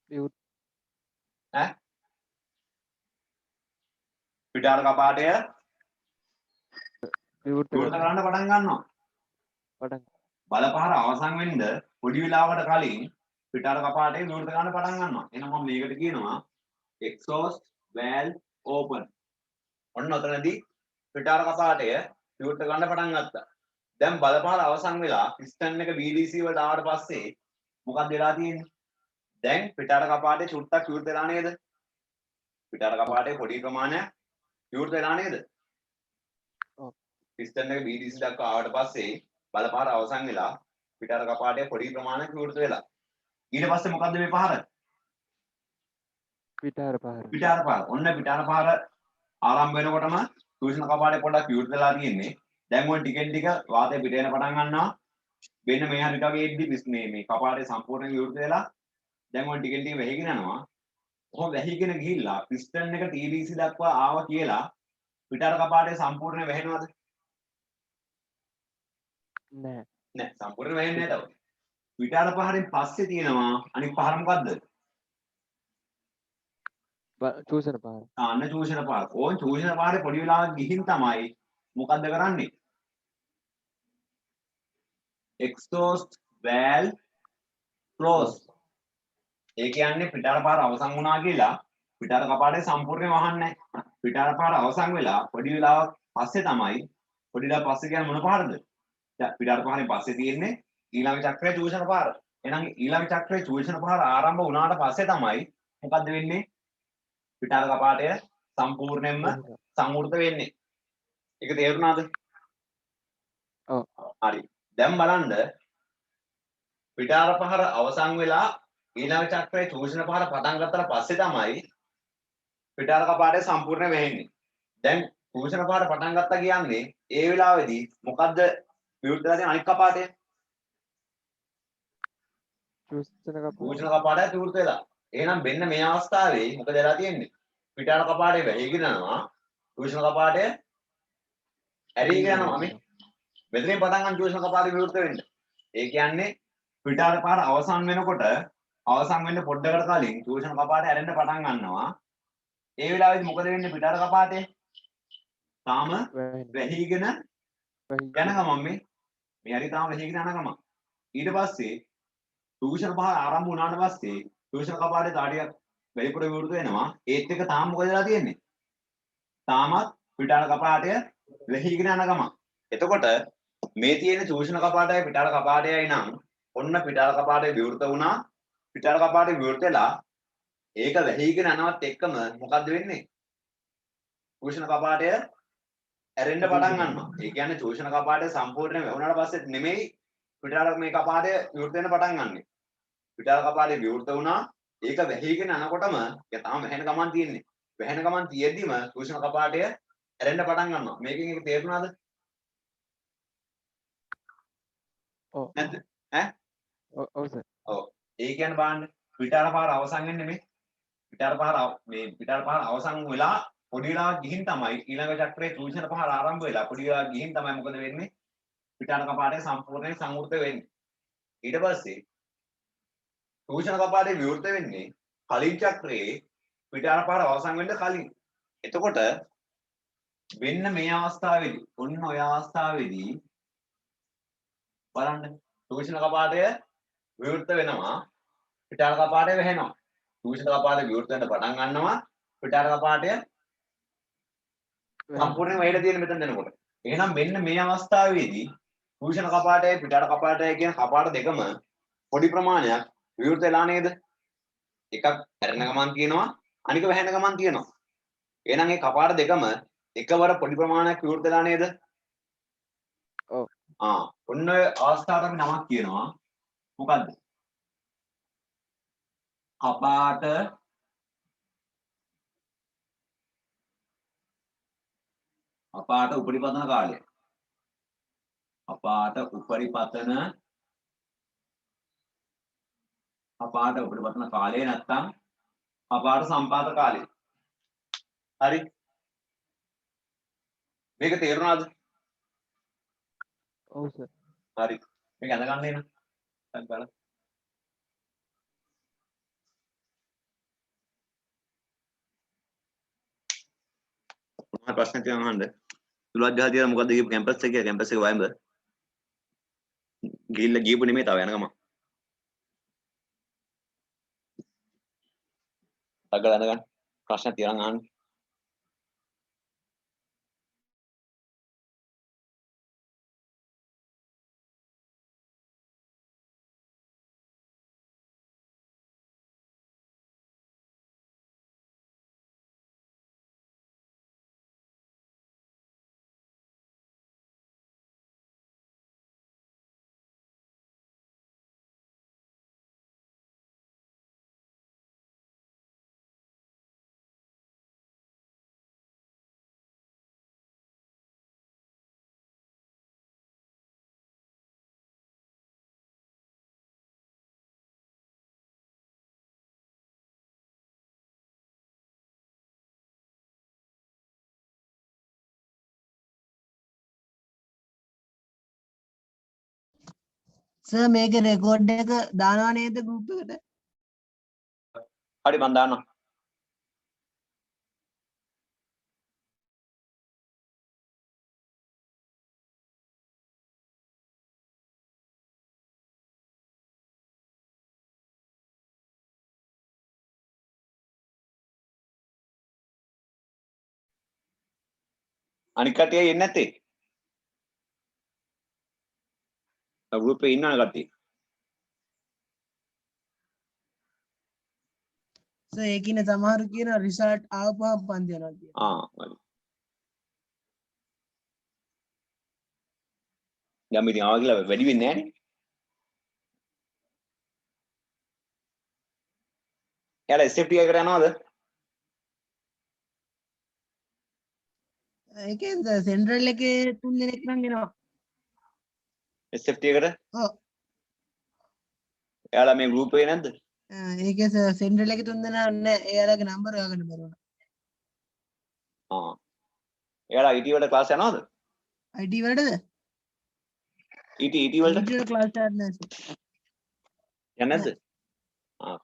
විවෘත.
ඈ? පිටාර කපාටය
විවෘත
විවෘත කරන්න පටන් ගන්නවා.
පටන්.
බලපහර අවසන් වෙන්න පොඩි වෙලාවකට කලින් පිටාර කපාටේ විවෘත කරන්න පටන් ගන්නවා. එහෙනම් මම මේකට කියනවා exhaust valve open. ඔන්න ඔතනදී පිටාර කපාටය විවෘත කරන්න පටන් ගත්තා. දැන් බලපහර අවසන් වෙලා පිස්ටන් එක BDC වලට ආවට පස්සේ මොකක්ද වෙලා තියෙන්නේ? දැන් පිටාර කපාටේ චුට්ටක් විවෘත වෙලා නේද? පිටාර කපාටේ පොඩි ප්‍රමාණයක් විවෘත වෙලා නේද?
ඔව්.
පිස්ටන් එක BDC දක්වා ආවට පස්සේ බලපහර අවසන් වෙලා පිටාර කපාටේ පොඩි ප්‍රමාණයක් විවෘත වෙලා. ඊට පස්සේ මොකද්ද මේ පහර?
පිටාර පහර.
පිටාර පහර. ඔන්න පිටාර පහර ආරම්භ වෙනකොටම සූෂණ කපාටේ පොඩ්ඩක් විවෘත වෙලා තියෙන්නේ. දැන් ඔය ටිකෙන් ටික වාතය පිට වෙන පටන් ගන්නවා. වෙන මේ හරියට වගේ එද්දි මේ කපාටේ සම්පූර්ණයෙන් විවෘත වෙලා දැන් ඔය ටිකෙන් ටික වැහිගෙන යනවා. කොහොම වැහිගෙන ගිහිල්ලා පිස්ටන් එක TDC දක්වා ආවා කියලා පිටාර කපාටේ සම්පූර්ණයෙන් වැහෙනවද?
නෑ.
නෑ සම්පූර්ණයෙන් වැහෙන්නේ නැහැ තව. පිටාර පහරෙන් පස්සේ තියෙනවා අනිත් පහර මොකද්ද?
චූෂණ පහර.
අන්න චූෂණ පහර. ඕන් චූෂණ පහරේ පොඩි වෙලාවක් ගිහින් තමයි මොකද්ද කරන්නේ? exhaust valve close. ඒ කියන්නේ පිටාර පහර අවසන් වුණා කියලා පිටාර කපාටේ සම්පූර්ණයෙන් වහන්නේ නැහැ. පිටාර පහර අවසන් වෙලා පොඩි වෙලාවක් පස්සේ තමයි පොඩි වෙලාවක් පස්සේ කියන්නේ මොන පහරද? පිටාර පහරෙන් පස්සේ තියෙන්නේ ඊළඟ චක්‍රයේ චූෂණ පහර. එහෙනම් ඊළඟ චක්‍රයේ චූෂණ පහර ආරම්භ වුණාට පස්සේ තමයි මොකද්ද වෙන්නේ? පිටාර කපාටය සම්පූර්ණයෙන්ම සංවෘත වෙන්නේ. ඒක තේරුණාද?
ඔව්.
හරි. දැන් බලන්න පිටාර පහර අවසන් වෙලා ඊළඟ චක්‍රයේ චූෂණ පහර පටන් ගත්තට පස්සේ තමයි පිටාර කපාටය සම්පූර්ණ වෙන්නේ. දැන් චූෂණ පහර පටන් ගත්තා කියන්නේ ඒ වෙලාවේදී මොකද්ද විවෘත වෙලා තියෙන අනිත් කපාටය? චූෂණ කපාටය විවෘත වෙලා. එහෙනම් මෙන්න මේ අවස්ථාවේ මොකද වෙලා තියෙන්නේ? පිටාර කපාටය වැහිගෙන යනවා. චූෂණ කපාටය ඇරීගෙන යනවා මේ. මෙතනින් පටන් ගන්න චූෂණ කපාටය විවෘත වෙන්න. ඒ කියන්නේ පිටාර පාර අවසන් වෙනකොට අවසන් වෙන්න පොඩ්ඩකට කලින් චූෂණ කපාටය ඇරෙන්න පටන් ගන්නවා. ඒ වෙලාවේදී මොකද වෙන්නේ පිටාර කපාටේ? තාම වැහිගෙන යන ගමන් මේ හරි තාම වැහිගෙන යන ගමන්. ඊට පස්සේ චූෂණ පහර ආරම්භ වුණාට පස්සේ චූෂණ කපාටේ තාඩියක් වැඩිපුර විවෘත වෙනවා. ඒත් එක තාම මොකද වෙලා තියෙන්නේ? තාමත් පිටාර කපාටය වැහිගෙන යන ගමන්. එතකොට මේ තියෙන චූෂණ කපාටයයි පිටාර කපාටයයි නම් ඔන්න පිටාර කපාටය විවෘත වුණා. පිටාර කපාටය විවෘත වෙලා ඒක වැහිගෙන යනවත් එක්කම මොකද්ද වෙන්නේ? චූෂණ කපාටය ඇරෙන්න පටන් ගන්නවා. ඒ කියන්නේ චූෂණ කපාටය සම්පූර්ණයෙන් වැහුණාට පස්සේ නෙමෙයි පිටාර මේ කපාටය විවෘත වෙන්න පටන් ගන්නෙ. පිටාර කපාටය විවෘත වුණා. ඒක වැහිගෙන යනකොටම ඒක තාම වැහෙන ගමන් තියෙන්නේ. වැහෙන ගමන් තියෙද්දිම චූෂණ කපාටය ඇරෙන්න පටන් ගන්නවා. මේකෙන් එක තේරුණාද?
ඔව්
නැද්ද? ඈ?
ඔව් සර්.
ඔව්. ඒ කියන්නේ බලන්න පිටාර පාර අවසන් වෙන්නේ මේ. පිටාර පාර පිටාර පාර අවසන් වෙලා පොඩි වෙලාවක් ගිහින් තමයි ඊළඟ චක්‍රයේ චූෂණ පහර ආරම්භ වෙලා පොඩි වෙලාවක් ගිහින් තමයි මොකද වෙන්නේ? පිටාර කපාටේ සම්පූර්ණයෙන් සංවෘත වෙන්නේ. ඊට පස්සේ චූෂණ කපාටේ විවෘත වෙන්නේ කලින් චක්‍රයේ පිටාර පාර අවසන් වෙන්න කලින්. එතකොට වෙන්න මේ අවස්ථාවේදී ඔන්න ඔය අවස්ථාවේදී බලන්න චූෂණ කපාටය විවෘත වෙනවා පිටාර කපාටය වැහෙනවා. චූෂණ කපාටය විවෘත වෙන්න පටන් ගන්නවා පිටාර කපාටය සම්පූර්ණයෙන්ම වැහිලා තියෙන මෙතන දෙනකොට. එහෙනම් මෙන්න මේ අවස්ථාවේදී චූෂණ කපාටය පිටාර කපාටය කියන කපාට දෙකම පොඩි ප්‍රමාණයක් විවෘත වෙලා නේද? එකක් හැරෙන ගමන් තියෙනවා අනික වැහෙන ගමන් තියෙනවා. එහෙනම් මේ කපාට දෙකම එකවර පොඩි ප්‍රමාණයක් විවෘත වෙලා නේද?
ඔව්.
ඔන්න ඔය අවස්ථාවට අපි නමක් කියනවා. මොකද්ද? කපාට උපරිපතන කාලය. කපාට උපරිපතන කාලය නැත්තම් කපාට සම්පාත කාලය. හරි. මේක තේරුණාද?
ඔව් සර්.
හරි. මේක අඳ ගන්න එන. දැන් බලන්න. මොනවා ප්‍රශ්න තියෙනවද අහන්න? තුලත් ගහලා තියලා මොකද්ද කියපු කැම්පස් එකේ වයඹ. ගිහිල්ලා ගියපු නෙමෙයි තව යන ගමන්. තගල අඳ ගන්න. ප්‍රශ්න තියෙනවා අහන්න.
සර් මේක රෙකෝඩ් එක දානවා නේද ගෲප් එකට?
හරි මම දාන්නම්. අනික කට්ටිය එන්නේ නැත්තේ. ගෲප් එකේ ඉන්නවනේ කට්ටිය.
සර් ඒකිනේ සමහරු කියන රිසල්ට් ආවපුවම පන්ති යනවා කියලා.
හරි. දැන් ඉතින් ආවා කියලා වැඩි වෙන්නේ නැහනේ. එයාලා SFT එකට යනවද?
ඒකෙන්ද සෙන්ට්‍රල් එකේ 3 දෙනෙක් නම් එනවා.
SFT එකට?
ඔව්.
එයාලා මේ ගෲප් එකේ නැද්ද?
ඒකේ සෙන්ට්‍රල් එකේ 3 දෙනා නැහැ. එයාලගේ නම්බර හොයාගන්න බැරි වුණා.
එයාලා IT වලට ක්ලාස් යනවද?
IT වලටද?
IT වලට?
IT වල ක්ලාස් ස්ටාර්ට් නැහැ සර්.
යන්නේ නැද්ද?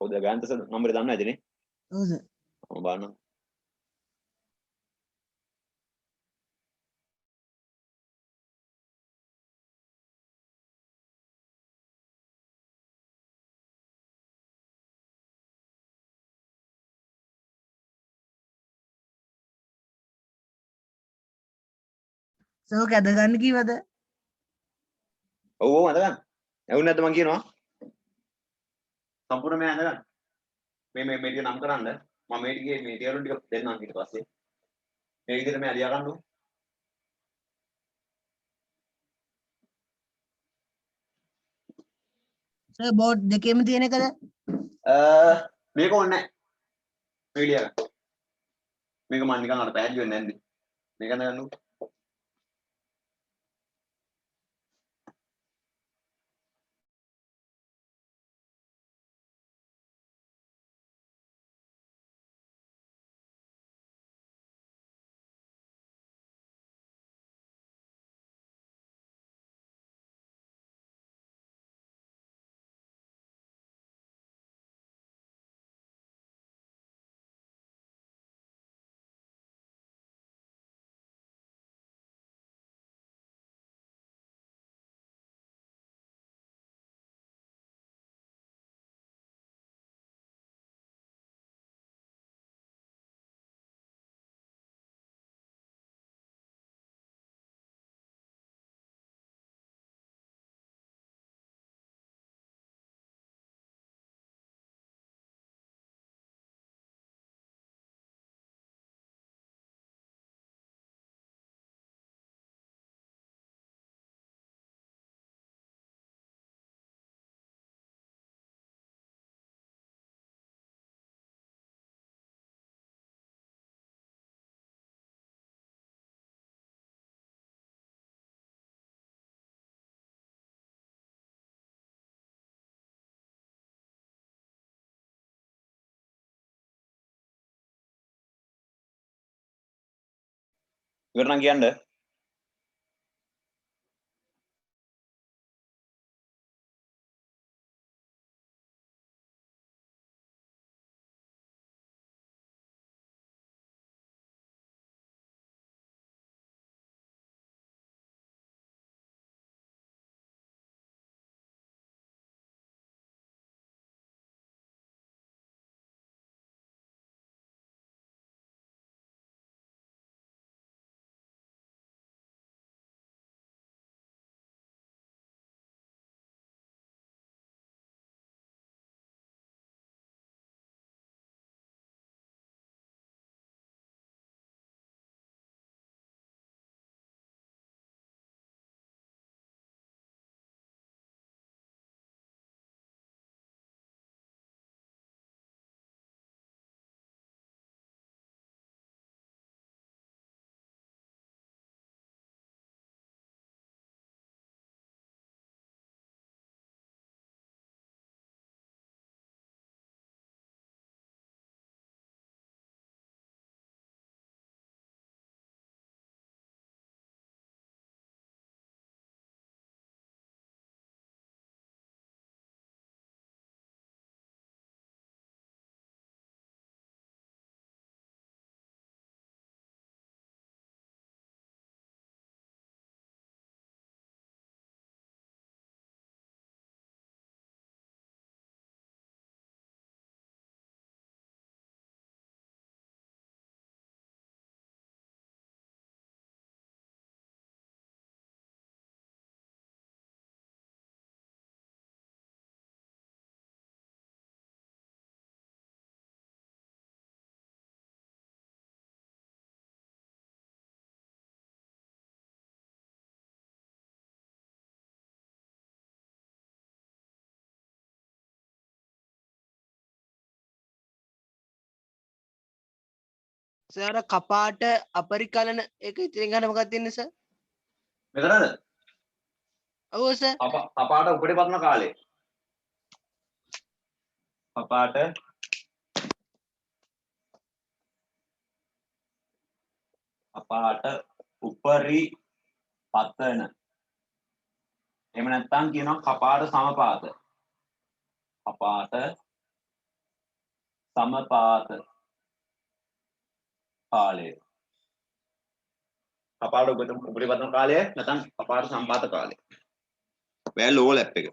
කවුද ගාන්ත සර් නම්බරේ දන්නේ නැද්ද නේ?
ඔව් සර්.
මම බලන්න.
සර් ඔක ඇද ගන්න කිව්වද?
ඔව් අඳ ගන්න. ඇහුන්නේ නැද්ද මං කියනවා? සම්පූර්ණ මේ අඳ ගන්න. මේ ටික නම් කරන්න. මම මේ ටිකේ මේ ටික ටික දෙන්නම් ඊට පස්සේ. මේ විදිහට මේ අලියා ගන්නු.
සර් බෝඩ් දෙකේම තියෙන එකද?
මේක ඕනේ නැහැ. මේ ලියා ගන්න. මේක මම නිකන් අර පැහැදිලි වෙන්නේ නැද්ද? මේක අඳ ගන්නු. ඉවරනම් කියන්න.
සර් කපාට අපරිකලන එක ඉතින් ගන්න මොකක්ද තියෙන්නේ සර්?
මෙතනද?
ඔව් සර්.
කපාට උපරිපත්න කාලේ. කපාට උපරි පතන. එහෙම නැත්නම් කියනවා කපාට සමපාත. කපාට සමපාත කාලය. කපාට උපරිපත්න කාලය නැත්නම් කපාට සමපාත කාලය. වැල් ඕවර්ලැප් එක.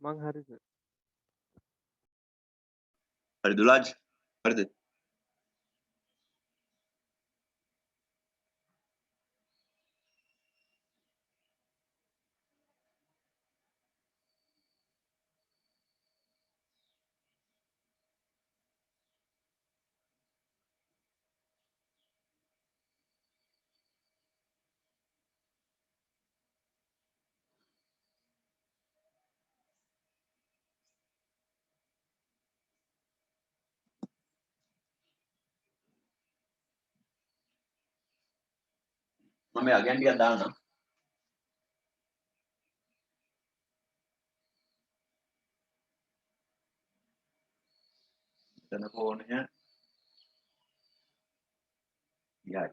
මං හරි සර්.
හරි දුලාජ්. හරිද? මම මේ අගයන් ටිකක් දාන්නම්. මෙතන කෝණය යයි.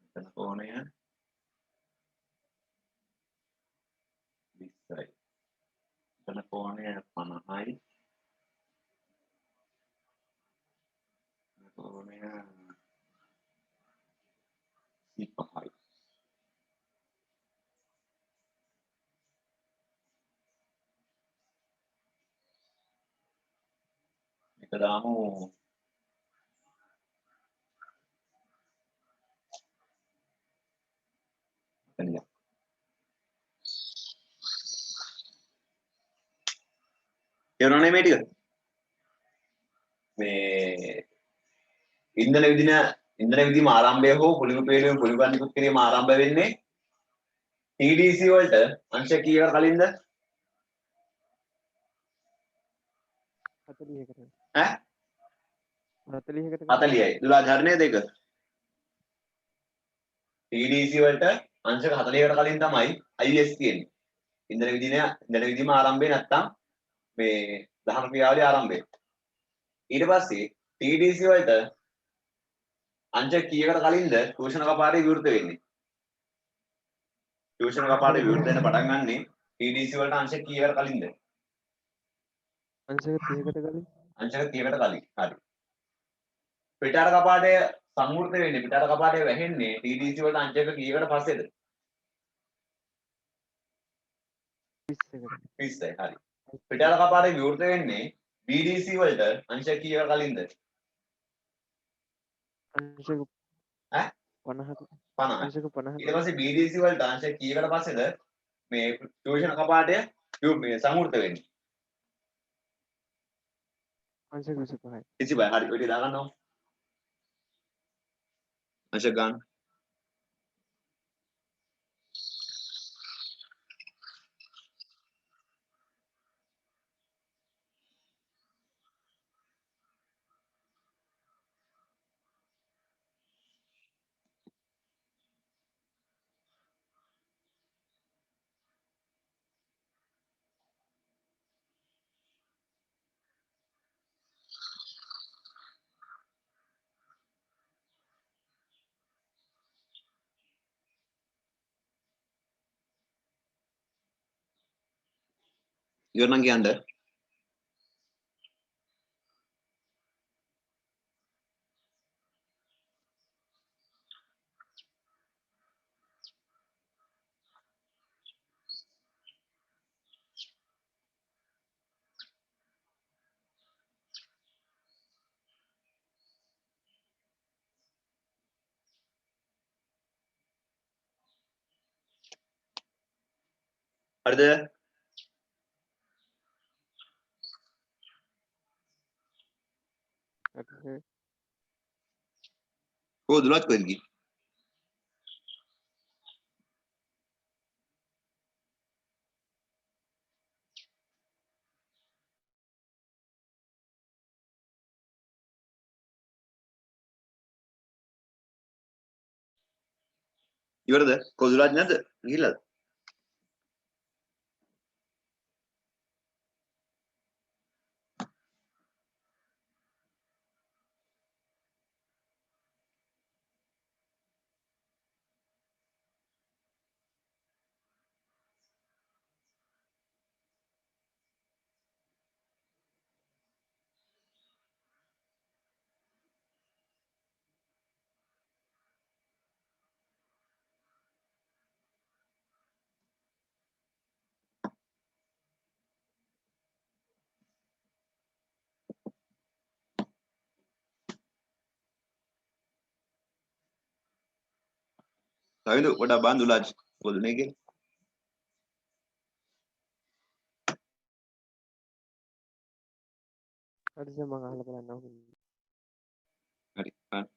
මෙතන කෝණය 20යි. මෙතන කෝණය 50යි. කෝණය 35යි. එක දාමු එතනින්. කියනවනේ මේ ටික. මේ ඉන්ධන විදින ආරම්භය හෝ පොලිමර පේළිම පොලිමර නිකුත් කිරීම ආරම්භ වෙන්නේ TDC වලට අංශ කීයකට කලින්ද?
40කට.
ඈ
40කට.
40යි. දුලා ධර්ණය දෙක. TDC වලට අංශක 40කට කලින් තමයි IS තියෙන්නේ. ඉන්ධන විදිම ආරම්භය නැත්තම් මේ දහන ක්‍රියාවලිය ආරම්භය. ඊට පස්සේ TDC වලට අංශක කීයකට කලින්ද ශෝෂණ කපාටේ විවෘත වෙන්නේ? ශෝෂණ කපාටේ විවෘත වෙන්න පටන් ගන්නෙ TDC වලට අංශක කීයකට කලින්ද?
අංශක 30කට කලින්.
අංශක 30කට කලින්. හරි. පිටාර කපාටය සංවෘත වෙන්නේ පිටාර කපාටය වැහෙන්නේ TDC වලට අංශක කීයකට පස්සේද?
20කට.
20යි. හරි. පිටාර කපාටේ විවෘත වෙන්නේ BDC වලට අංශක කීයකට කලින්ද?
අංශක
ඈ
50කට.
50යි.
අංශක 50කට.
ඊට පස්සේ BDC වලට අංශක කීයකට පස්සේද මේ ශෝෂණ කපාටය මේ සංවෘත වෙන්නේ?
අංශක 25යි.
25යි. හරි. ඔය ටික දාගන්නවා. අංශක ගන්න. ඉවර නම් කියන්න. හරිද?
හරි.
කොහොමද දුලත් කොහෙද ගියේ? ඉවරද? කොහොමද දුලත් නැද්ද? ගිහිල්ලාද? තවිද පොඩක් බලන්න දුලත් කොහොමද නේ කියලා?
හරි සර් මම අහලා බලන්නම්.
හරි. බලන්න.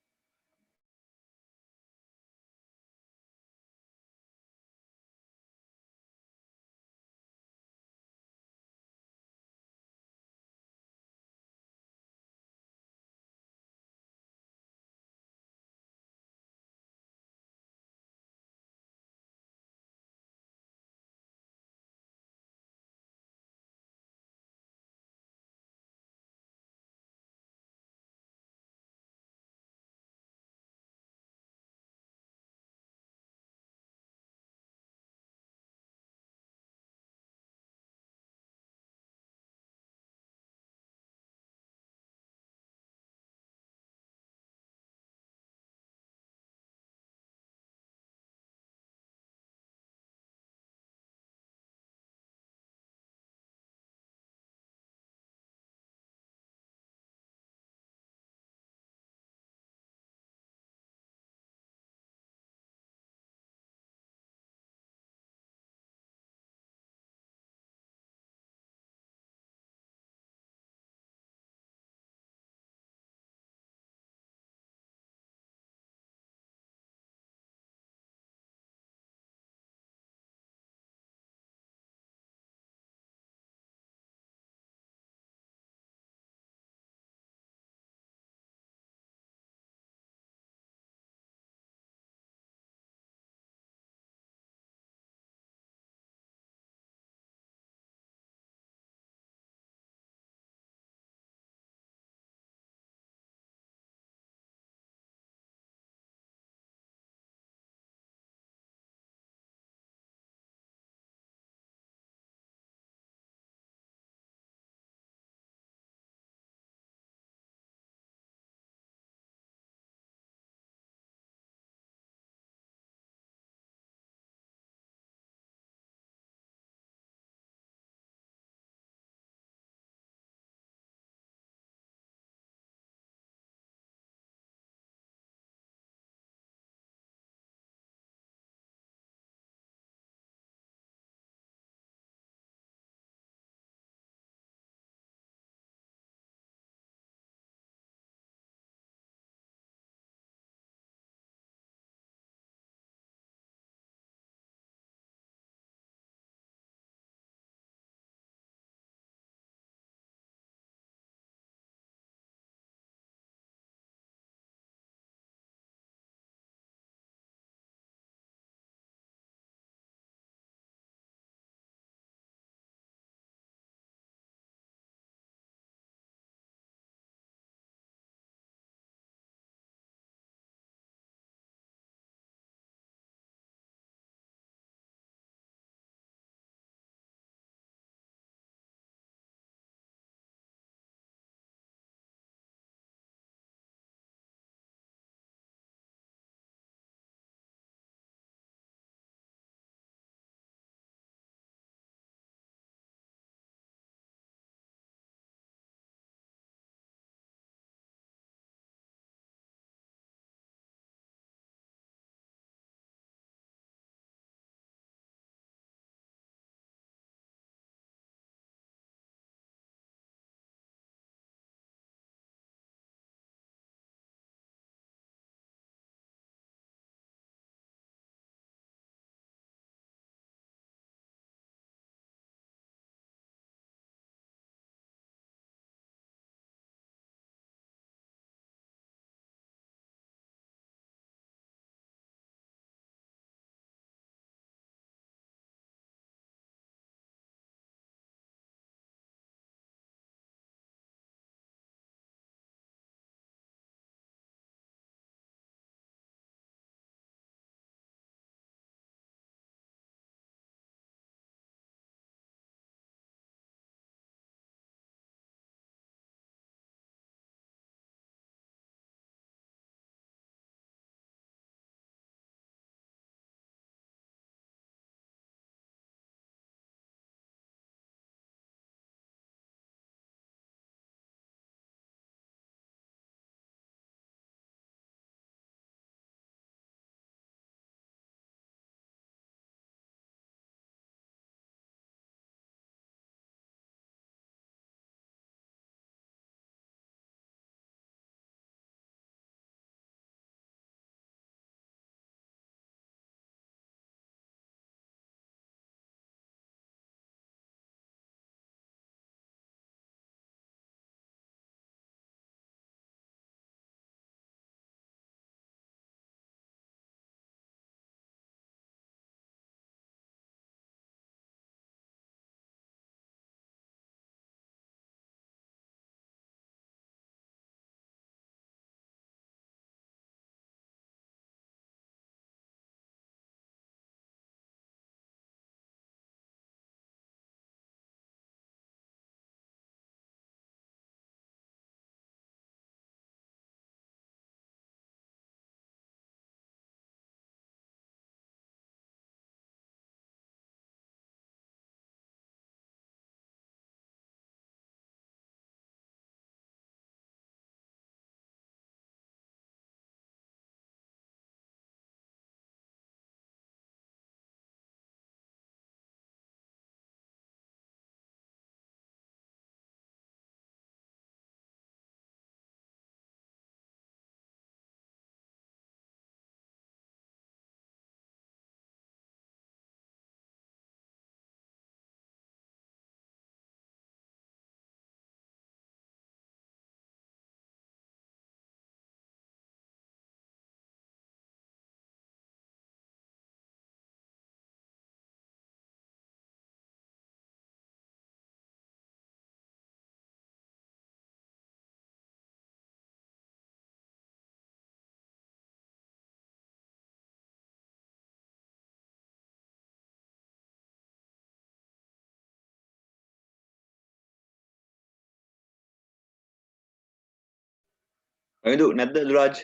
අයිදු නැද්ද දුරාජ්?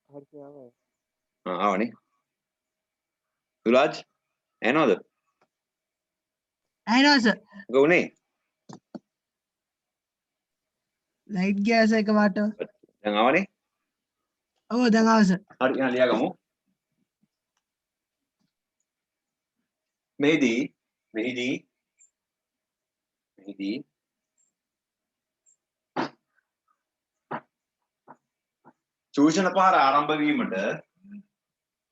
හරියට ආවා.
ආවනේ. දුරාජ් එනවද?
ඇහෙනවා සර්.
මොකද උනේ?
ලයිට් ගියා සර් එකපාරට.
දැන් ආවනේ.
ඔව් දැන් ආවා සර්.
හරි එහෙනම් ලියාගමු. මෙහිදී චූෂණ පහර ආරම්භ වීමට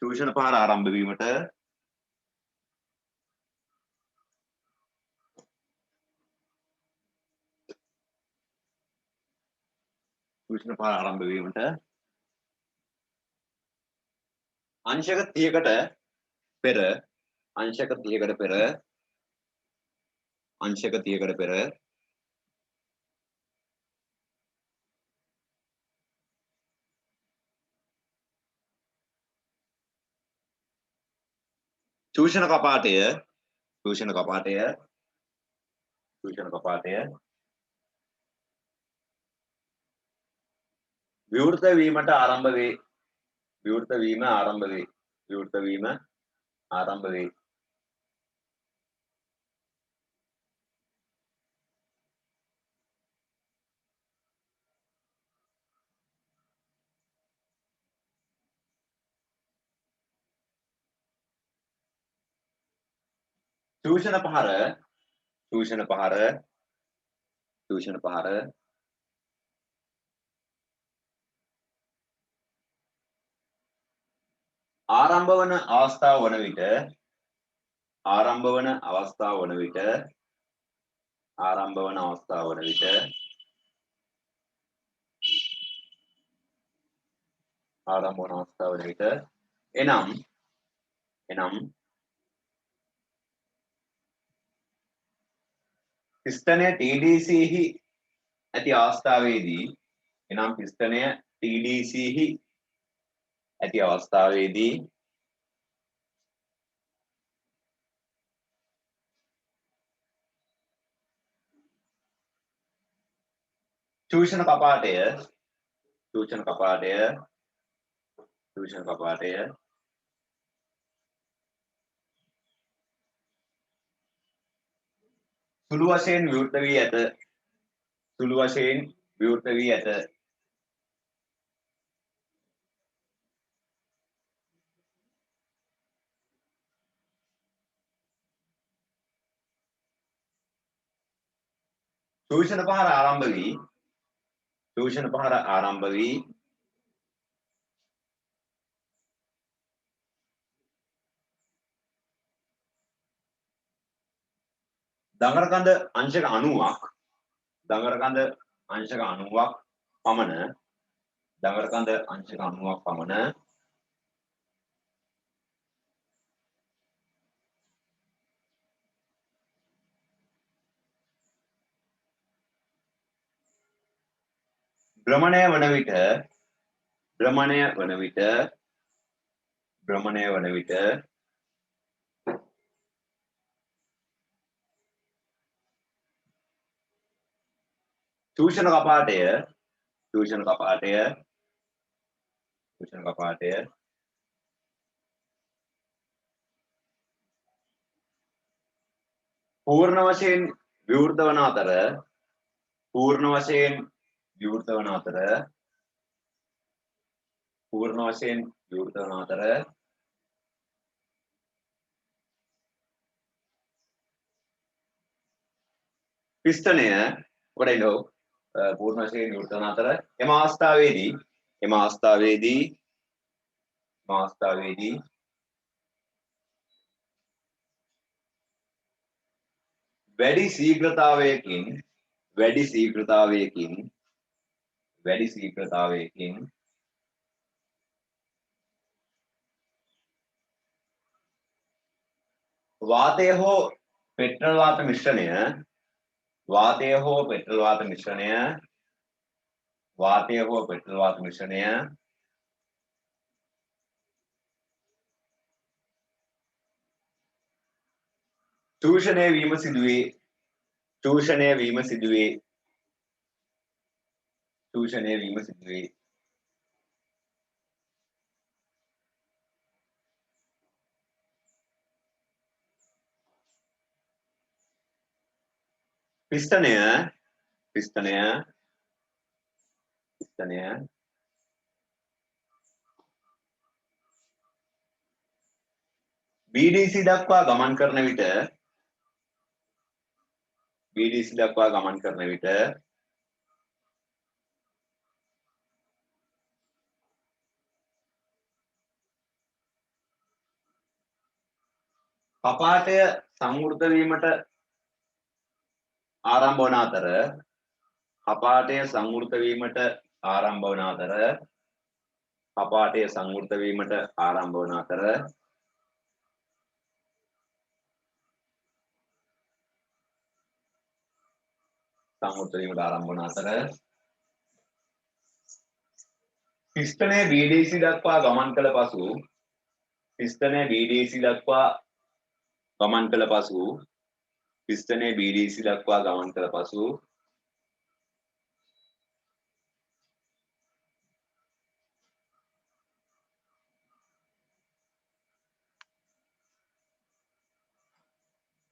චූෂණ පහර ආරම්භ වීමට අංශක 30කට පෙර චූෂණ කපාටය විවෘත වීමට ආරම්භ වේ. චූෂණ පහර ආරම්භ වන අවස්ථාව වන විට එනම් පිස්ටනය TDC හි ඇති අවස්ථාවේදී චූෂණ කපාටය සුළු වශයෙන් විවෘත වී ඇත. චූෂණ පහර ආරම්භ වී දඟරකඳ අංශක 90ක් පමණ භ්‍රමණය වන විට චූෂණ කපාටය පූර්ණ වශයෙන් විවෘත වන අතර පිස්ටනය පූර්ණ වශයෙන් විවෘත වන අතර එම අවස්ථාවේදී වැඩි ශීඝ්‍රතාවයකින් වාතය හෝ පෙට්‍රල් වාත මිශ්‍රණය චූෂණය වීම සිදුවේ. චූෂණය වීම සිදුවේ. චූෂණය වීම සිදුවේ. පිස්තනය පිස්තනය පිස්තනය BDC දක්වා ගමන් කරන විට BDC දක්වා ගමන් කරන විට කපාටය සංවෘත වීමට ආරම්භ වන අතර කපාටය සංවෘත වීමට ආරම්භ වන අතර කපාටය සංවෘත වීමට ආරම්භ වන අතර සංවෘත වීමට ආරම්භ වන අතර පිස්තනය BDC දක්වා ගමන් කළ පසු පිස්තනය BDC දක්වා ගමන් කළ පසු පිස්තනය BDC දක්වා ගමන් කළ පසු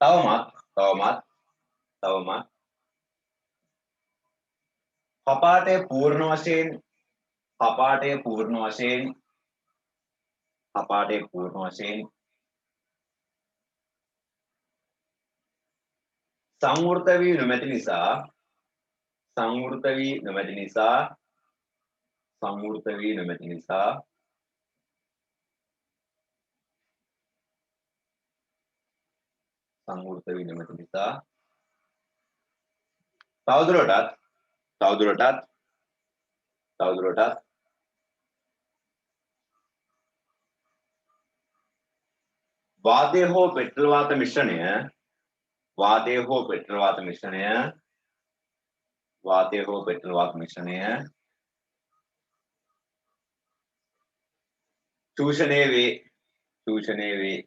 තවමත් කපාටය පූර්ණ වශයෙන් සංවෘත වී නොමැති නිසා තවදුරටත් වාතය හෝ පෙට්‍රල් වාත මිශ්‍රණය චූෂණය වේ.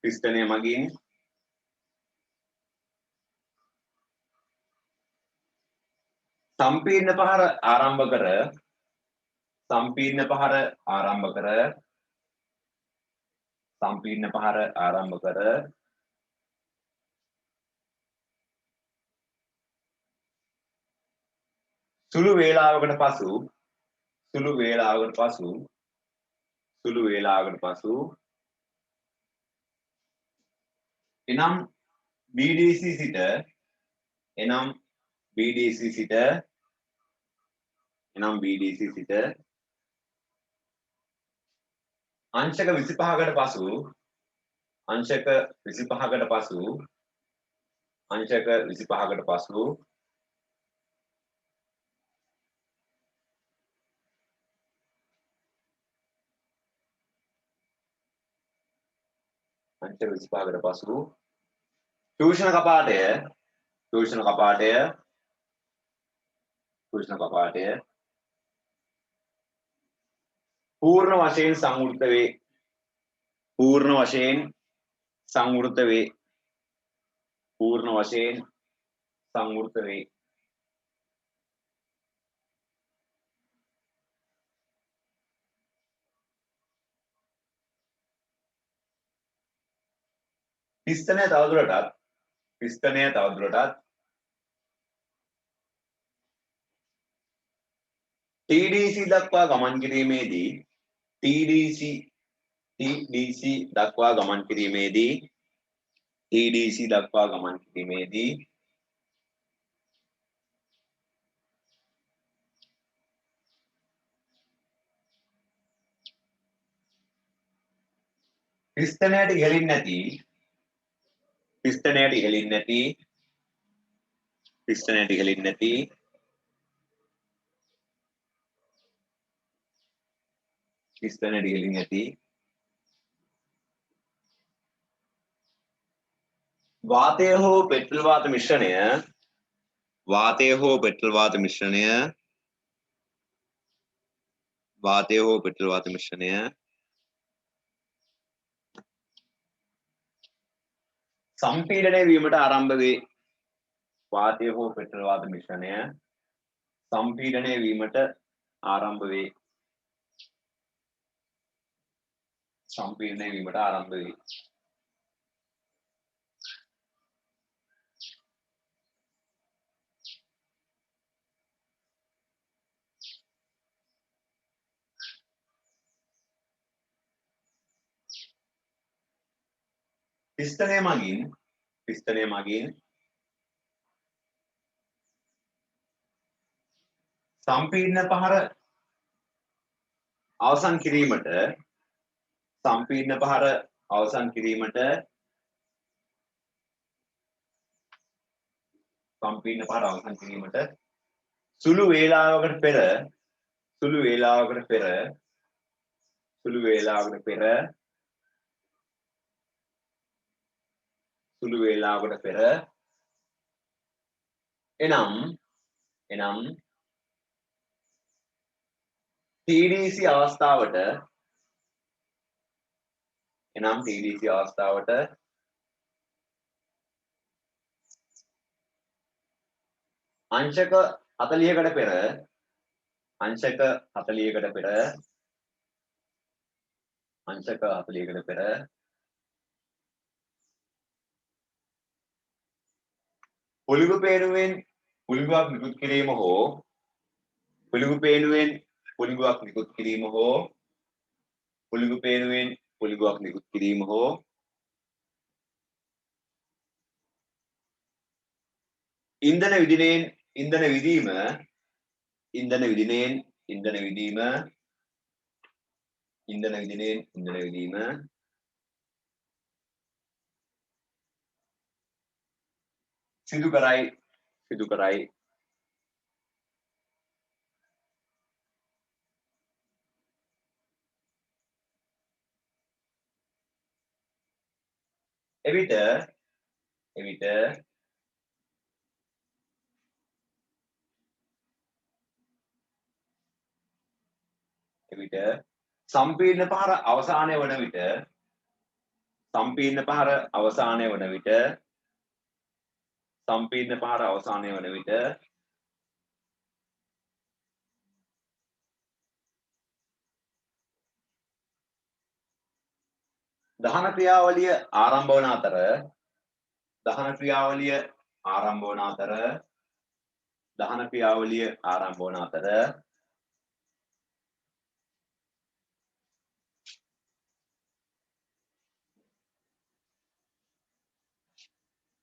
පිස්තනය මගින් සම්පීර්ණ පහර ආරම්භ කර සුළු වේලාවකට පසු එනම් BDC සිට අංශක 25කට පසු චූෂණ කපාටය පූර්ණ වශයෙන් සංවෘත වේ. පිස්තනය තවදුරටත් TDC දක්වා ගමන් කිරීමේදී පිස්තනයට ඉහළින් නැති වාතය හෝ පෙට්‍රල් වාත මිශ්‍රණය වාතය හෝ පෙට්‍රල් වාත මිශ්‍රණය වාතය හෝ පෙට්‍රල් වාත මිශ්‍රණය සම්පීඩනය වීමට ආරම්භ වේ. වාතය හෝ පෙට්‍රල් වාත මිශ්‍රණය සම්පීඩනය වීමට ආරම්භ වේ. සම්පීඩනය වීමට ආරම්භ වේ. පිස්තනය මගින් සම්පීඩන පහර අවසන් කිරීමට සුළු වේලාවකට පෙර එනම් TDC අවස්ථාවට අංශක 40කට පෙර පොලිගු පේනුවෙන් පොලිගුවක් නිකුත් කිරීම හෝ ඉන්ධන විදීම සිදු කරයි. එවිට සම්පීඩන පහර අවසානය වන විට දහන ක්‍රියාවලිය ආරම්භ වන අතර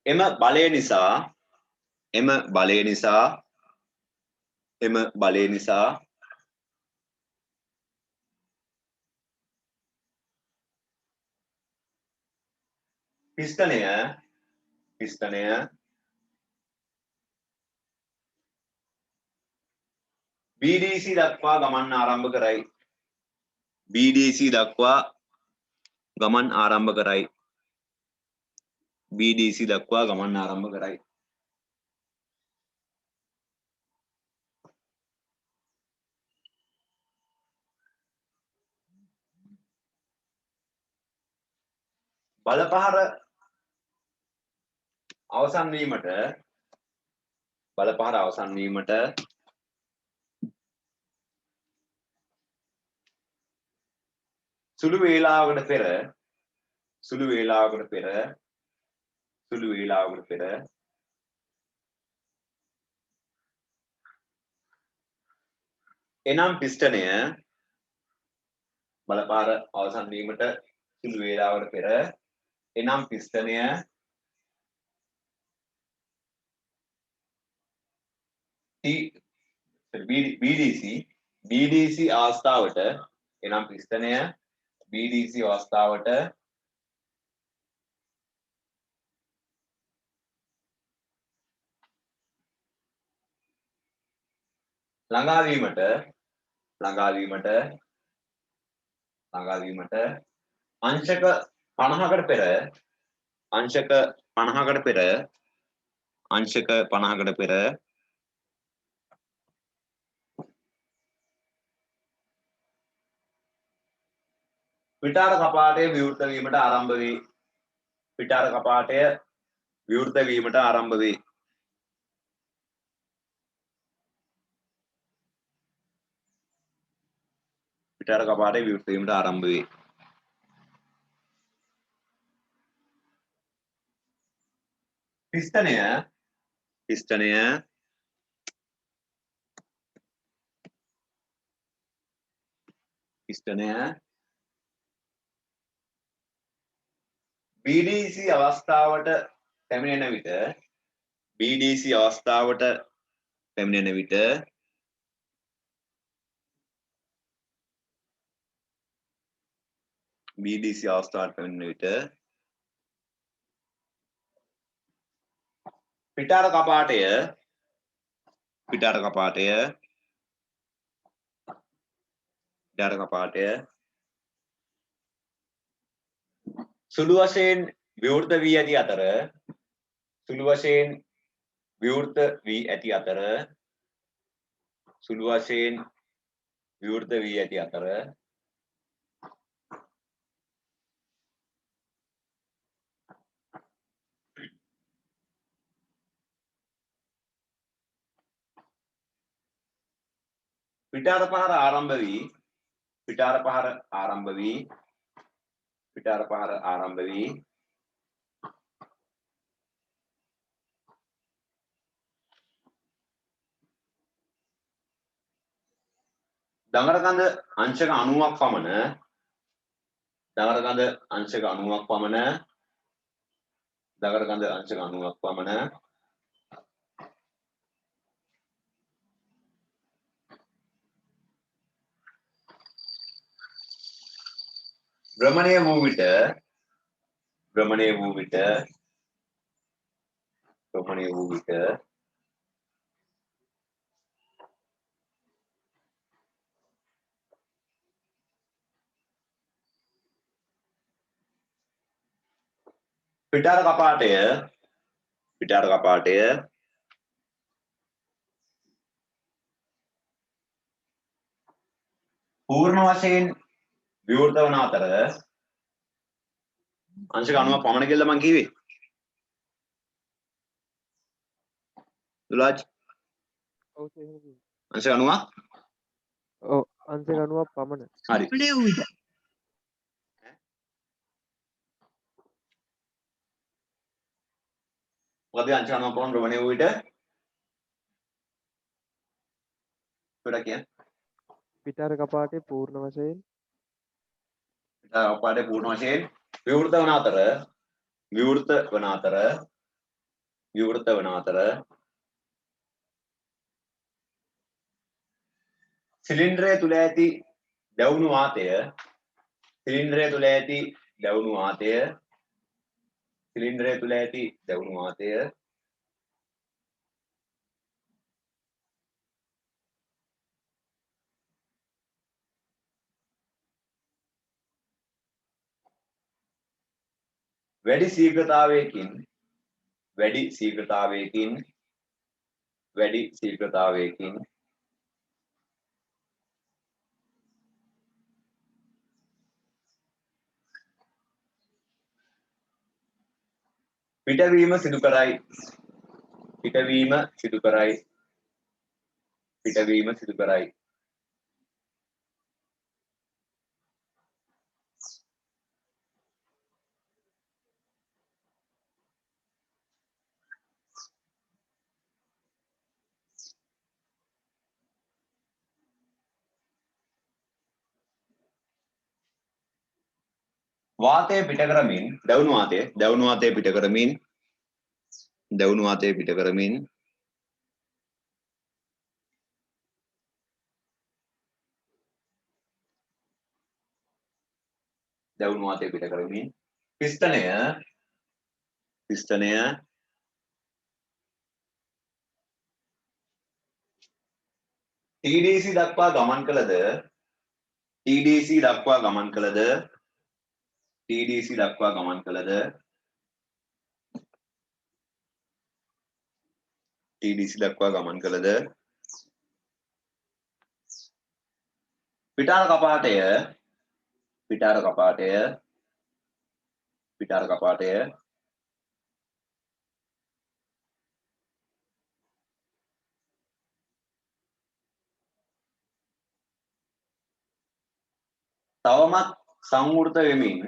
එම බලය නිසා පිස්තනය BDC දක්වා ගමන් ආරම්භ කරයි. බල පහර අවසන් වීමට සුළු වේලාවකට පෙර එනම් පිස්ටනය බලපාර අවසන් වීමට සුළු වේලාවකට පෙර එනම් පිස්ටනය BDC අවස්ථාවට එනම් පිස්ටනය BDC අවස්ථාවට ළඟා වීමට අංශක 50කට පෙර 50කට පෙර අංශක 50කට පෙර පිටාර කපාටය විවෘත වීමට ආරම්භ වේ. පිටාර කපාටය විවෘත වීමට ආරම්භ වේ. පිටාර කපාටය විවෘත වීමට ආරම්භ වේ. පිස්තනය BDC අවස්ථාවට පැමිණෙන විට BDC අවස්ථාවට පැමිණෙන විට BDC අවස්ථාවට පැමිණෙන විට පිටාර කපාටය සුළු වශයෙන් විවෘත වී ඇති අතර පිටාර පහර ආරම්භ වී දඟරකඳ අංශක 90ක් පමණ භ්‍රමණය වූ විට පිටාර කපාටය පූර්ණ වශයෙන් විවෘත වන අතර අංශක 90ක් පමණ කියලා මං කිව්වේ. දුලාජ්
ඔව් සර් එහෙම කිව්වා.
අංශක 90ක්
ඔව් අංශක 90ක් පමණ.
හරි.
අපිට ඌට
මොකද අංශක 90ක් පමණ භ්‍රමණය වූ විට පොඩක් කියන්න.
පිටාර කපාටේ පූර්ණ වශයෙන්
විවෘත වන අතර සිලින්ඩරය තුල ඇති දැවුණු වාතය වැඩි ශීඝ්‍රතාවයකින් පිටවීම සිදු කරයි. වාතය පිට කරමින් දැවුණු වාතය පිට කරමින් පිස්තනය TDC දක්වා ගමන් කළද TDC දක්වා ගමන් කළද පිටාර කපාටය තවමත් සංවෘත වෙමින්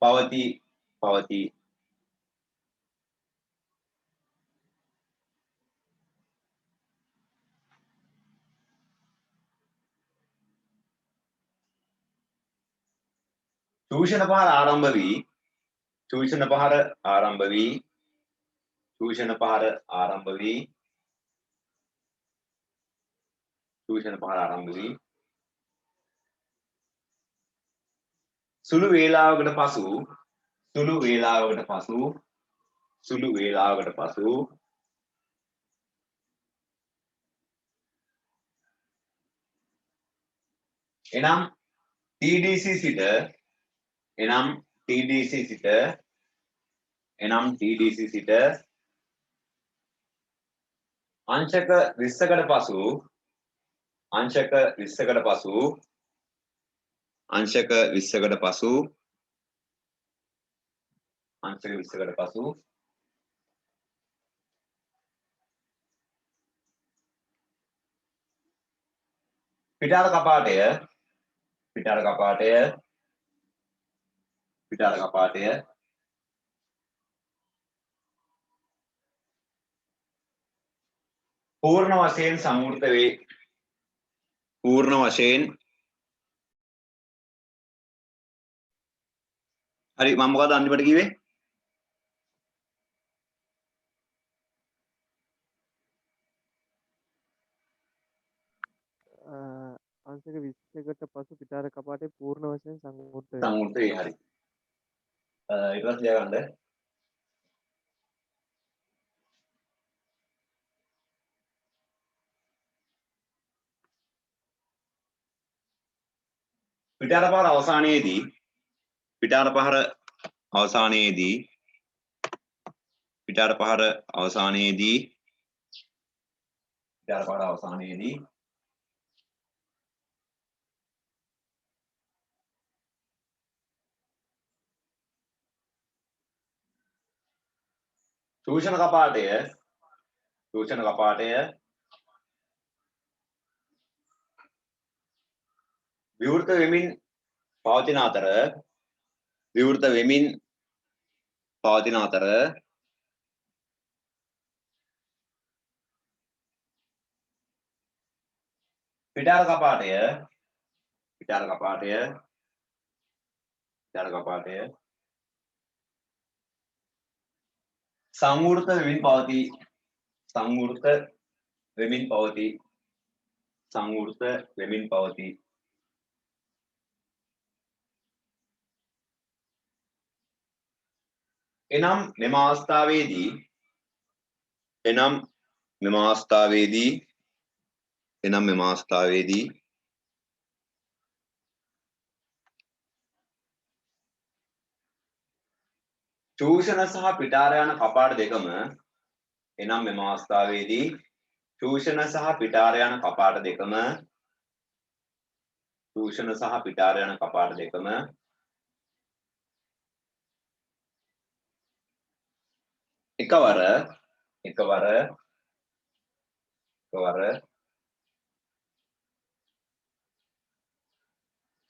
පවතී චූෂණ පහර ආරම්භ වී සුළු වේලාවකට පසු එනම් TDC සිට අංශක 20කට පසු පිටාර කපාටය පූර්ණ වශයෙන් සංවෘත වේ. හරි මම මොකද අන්තිමට කිව්වේ?
අංශක 20කට පසු පිටාර කපාටේ පූර්ණ වශයෙන් සංවෘත වේ.
සංවෘත වේ. හරි. ඊට පස්සේ ලියගන්න. පිටාර පහර අවසානයේදී චූෂණ කපාටය විවෘත වෙමින් පවතින අතර පිටාර කපාටය සංවෘත වෙමින් පවතී. එනම් මෙම අවස්ථාවේදී චූෂණ සහ පිටාර යන කපාට දෙකම එකවර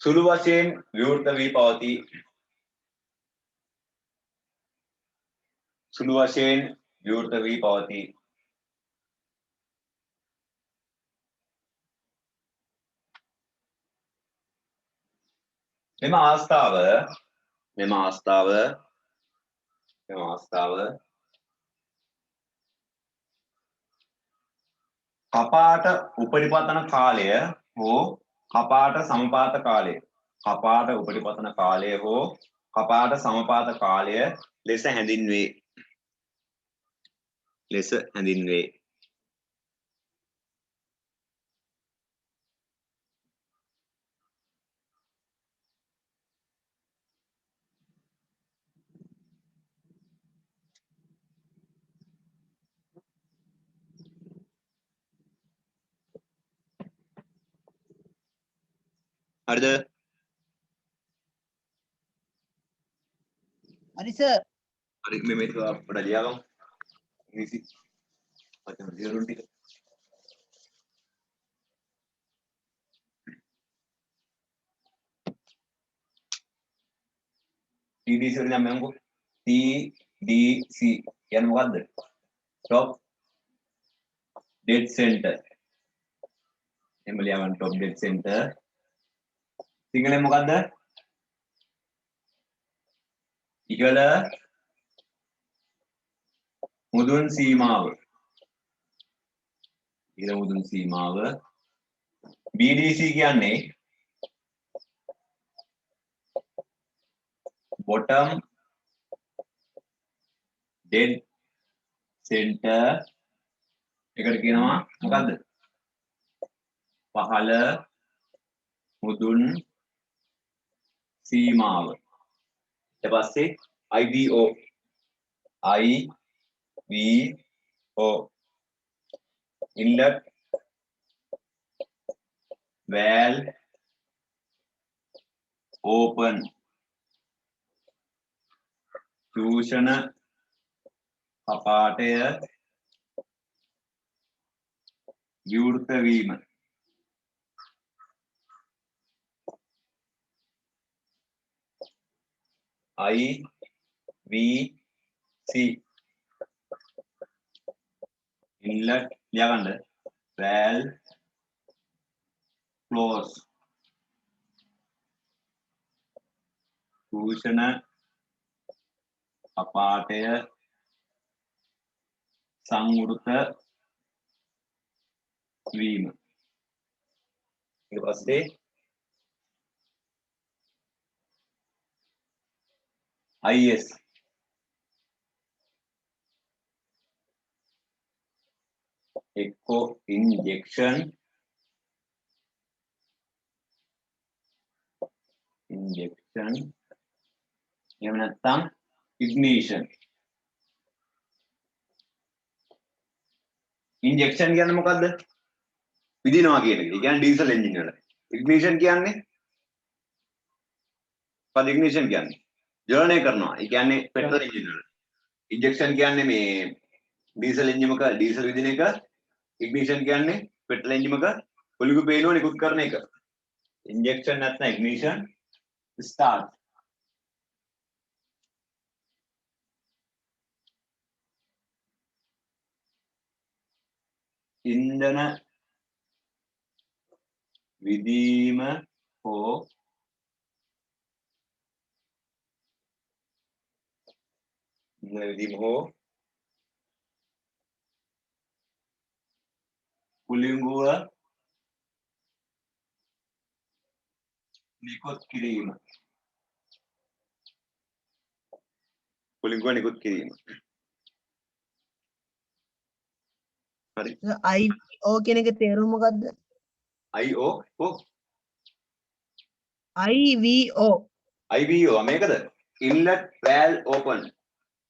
සුළු වශයෙන් විවෘත වී පවතී. මෙම අවස්ථාව කපාට උපරිපතන කාලය හෝ කපාට සමපාත කාලය ලෙස හැඳින්වේ. ලෙස හැඳින්වේ. හරිද?
හරි සර්.
හරි මේක අපිට ලියාගමු. ඉංග්‍රීසි වචන දෙකරුන් ටික. TDC වලින් නම් මම TDC කියන්නේ මොකද්ද? Top Dead Center. එහෙම ලියාගන්න Top Dead Center. සිංහලෙන් මොකද්ද? ඉහළ මුදුන් සීමාව. ඉහළ මුදුන් සීමාව. BDC කියන්නේ bottom dead center එකට කියනවා මොකද්ද? පහළ මුදුන් සීමාව. ඊට පස්සේ IVO inlet valve open චූෂණ කපාටය විවෘත වීම. IVC inlet ලියාගන්න valve close චූෂණ කපාටය සංවෘත වීම. ඊට පස්සේ IS echo injection එහෙම නැත්නම් ignition. injection කියන්නේ මොකද්ද? විදිනවා කියන එක. ඒ කියන්නේ ඩීසල් එන්ජින් වල. ignition කියන්නේ මොකද ignition කියන්නේ? ජවනය කරනවා. ඒ කියන්නේ පෙට්‍රල් එන්ජින් වල. injection කියන්නේ මේ ඩීසල් එන්ජිමක ඩීසල් විදින එක. ignition කියන්නේ පෙට්‍රල් එන්ජිමක කුලිගු පේනවා නිකුත් කරන එක. injection නැත්නම් ignition start. ඉන්ධන විදීම හෝ කුලිඟුව නිකුත් කිරීම. කුලිඟුව නිකුත් කිරීම. හරි.
IVO කියන එකේ තේරුම මොකද්ද?
IO
IVO
මේකද? inlet valve open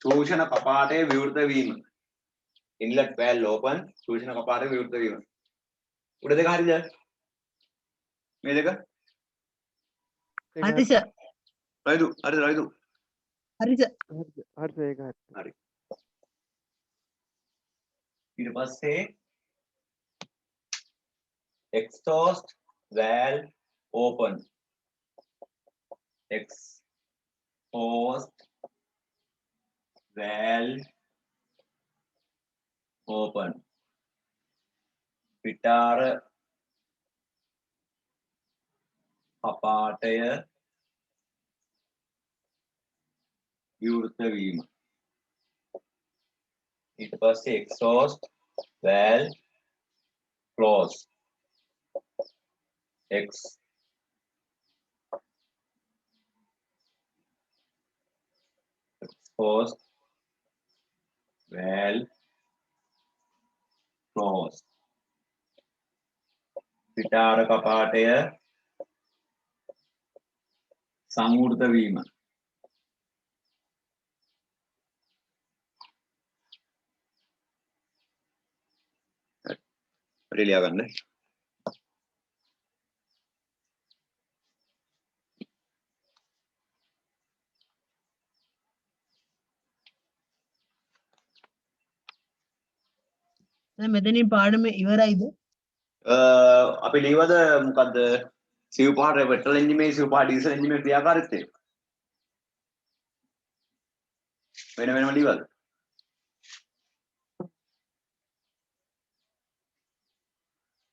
චූෂණ කපාටය විවෘත වීම. inlet valve open චූෂණ කපාටය විවෘත වීම. උඩ දෙක හරිද? මේ දෙක?
හරි සර්.
රයිදු. හරිද?
හරි ඒක හරි.
හරි. ඊට පස්සේ exhaust valve open exhaust valve open පිටාර කපාටය විවෘත වීම. ඊට පස්සේ exhaust valve close exhaust valve close පිටාර කපාටය සංවෘත වීම ලියා ගන්න
දැන් මෙතනින් පාඩම ඉවරයිද?
අපි ලියවද මොකද්ද සිව් පහර පෙට්‍රල් එන්ජිමේ සිව් පහ ඩීසල් එන්ජිමේ ක්‍රියාකාරීත්වය වෙන වෙනම ලියවද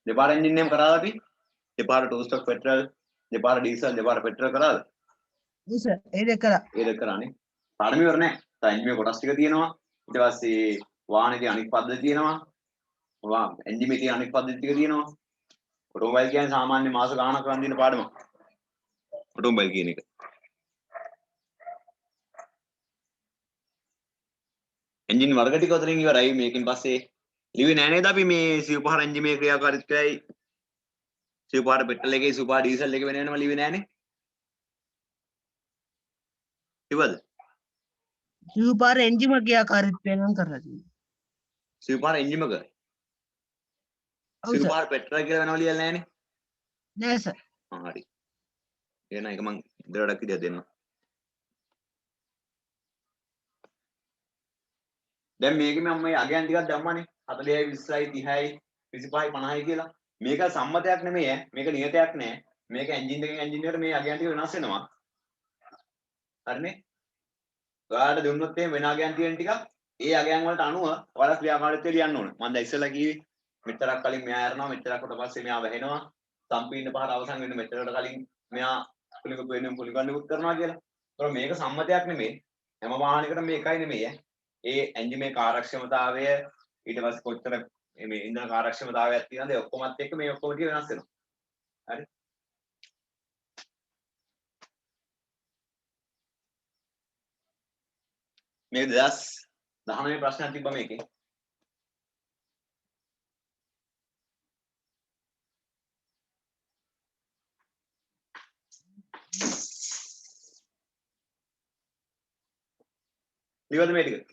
දෙපාර එන්ජින් නේම් කරාද අපි දෙපාර ටූ ස්ටොක් පෙට්‍රල් දෙපාර ඩීසල් දෙපාර පෙට්‍රල් කරාද
ඔව් සර් ඒ දෙක කරා.
ඒ දෙක කරානේ පාඩම ඉවර නෑ දැන් එන්ජිමේ කොටස් ටික තියෙනවා ඊට පස්සේ වාහනේදී අනිත් පද්ධති තියෙනවා එන්ජිමේ තියෙන අනිත් පද්ධති ටික තියෙනවා ඔටෝමොබයිල් කියන්නේ සාමාන්‍ය මාස ගාණක් කරන් දින පාඩමක් ඔටෝමොබයිල් කියන එක එන්ජින් වර්ග ටික උතරින් ඉවරයි මේකෙන් පස්සේ ලිව්වේ නෑ නේද අපි මේ සිව් පහර එන්ජිමේ ක්‍රියාකාරීත්වයයි සිව් පහර පෙට්‍රල් එකේ සිව් පහර ඩීසල් එකේ වෙන වෙනම ලිව්වේ නෑනේ ඉවද
සිව් පාර එන්ජිම ක්‍රියාකාරීත්වය නම් කරලා තියෙනවා.
සිව් පහර එන්ජිමක
ඔව්
සිව්
සර්.
පහර පෙට්‍රල් කියලා වෙනව ලියලා නෑනේ
නෑ සර්.
හරි එහෙනම් ඒක මං ඉදිරියටක් විදියට දෙන්නම් දැන් මේකේ මම මේ අගයන් ටිකක් දැම්මනේ 40යි 20යි 30යි 25යි 50යි කියලා මේක සම්මතයක් නෙමෙයි ඈ මේක නියතයක් නෑ මේක එන්ජින් එකෙන් එන්ජින් එකට මේ අගයන් ටික වෙනස් වෙනවා හරිනේ ඔයාලට දුන්නොත් එහෙම වෙන අගයන් තියෙන ටිකක් ඒ අගයන් වලට අනුව ඔයාලා ක්‍රියාකාරීත්වය ලියන්න ඕනේ මම දැන් ඉස්සෙල්ලා කිව්වේ මෙච්චරක් කලින් මෙයා යරනවා මෙච්චරක් කොට පස්සේ මෙයා වැහෙනවා සම්පීර්ණ පහර අවසන් වෙන්න මෙච්චරකට කලින් මෙයා පුලික වෙනුම් පුලිකන්නුත් කරනවා කියලා. ඒතකොට මේක සම්මතයක් නෙමෙයි හැම වාහනයකටම මේකයි නෙමෙයි ඈ ඒ එන්ජිමේ කාර්යක්ෂමතාවය ඊට පස්සේ කොච්චර මේ ඉන්ධන කාර්යක්ෂමතාවයක් තියෙනවද ඒ ඔක්කොමත් එක්ක මේ ඔක්කොම ටික වෙනස් වෙනවා. හරි. මේ 2019 ප්‍රශ්නයක් තිබ්බා මේකේ. ලියවද මේ ටික?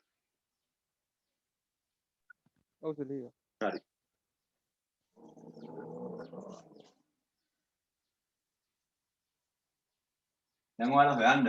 ඔව් සර් ලියවා.
හරි. දැන් ඔයාලා හොයන්න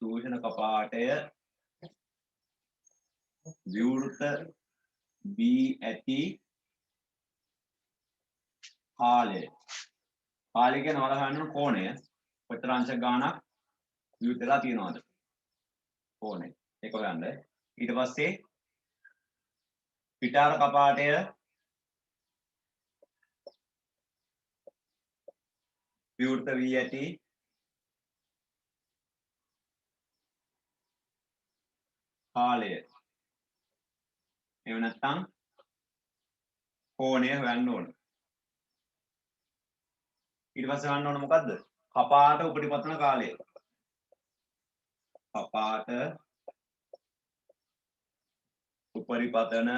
චූෂණ කපාටය විවෘත වී ඇති කාලය කියන වල හොයන්න කෝණය කොතර අංශ ගාණක් විවෘත වෙලා තියෙනවද කෝණය ඒක හොයන්න ඊට පස්සේ පිටාර කපාටය විවෘත වී ඇති කාලය එහෙම නැත්නම් කෝණය හොයන්න ඕන ඊට පස්සේ හොයන්න ඕන මොකද්ද කපාට උපරිපතන කාලය කපාට උපරිපතන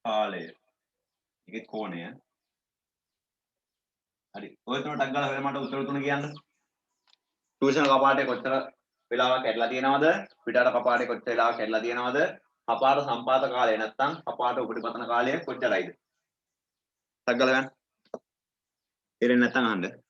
කාලය ඒකේ කෝණය හරි ඔය තුන ටක් ගාලා හොයලා මට උත්තර තුන කියන්න චූෂණ කපාටේ කොච්චර වෙලාවක් ඇටලා තියෙනවද පිටාර කපාටේ කොච්චර වෙලාවක් ඇටලා තියෙනවද කපාට සම්පාත කාලය නැත්නම් කපාට උපරිපතන කාලය කොච්චරයිද ටක් ගාලා ගන්න තේරෙන්නේ නැත්නම් අහන්න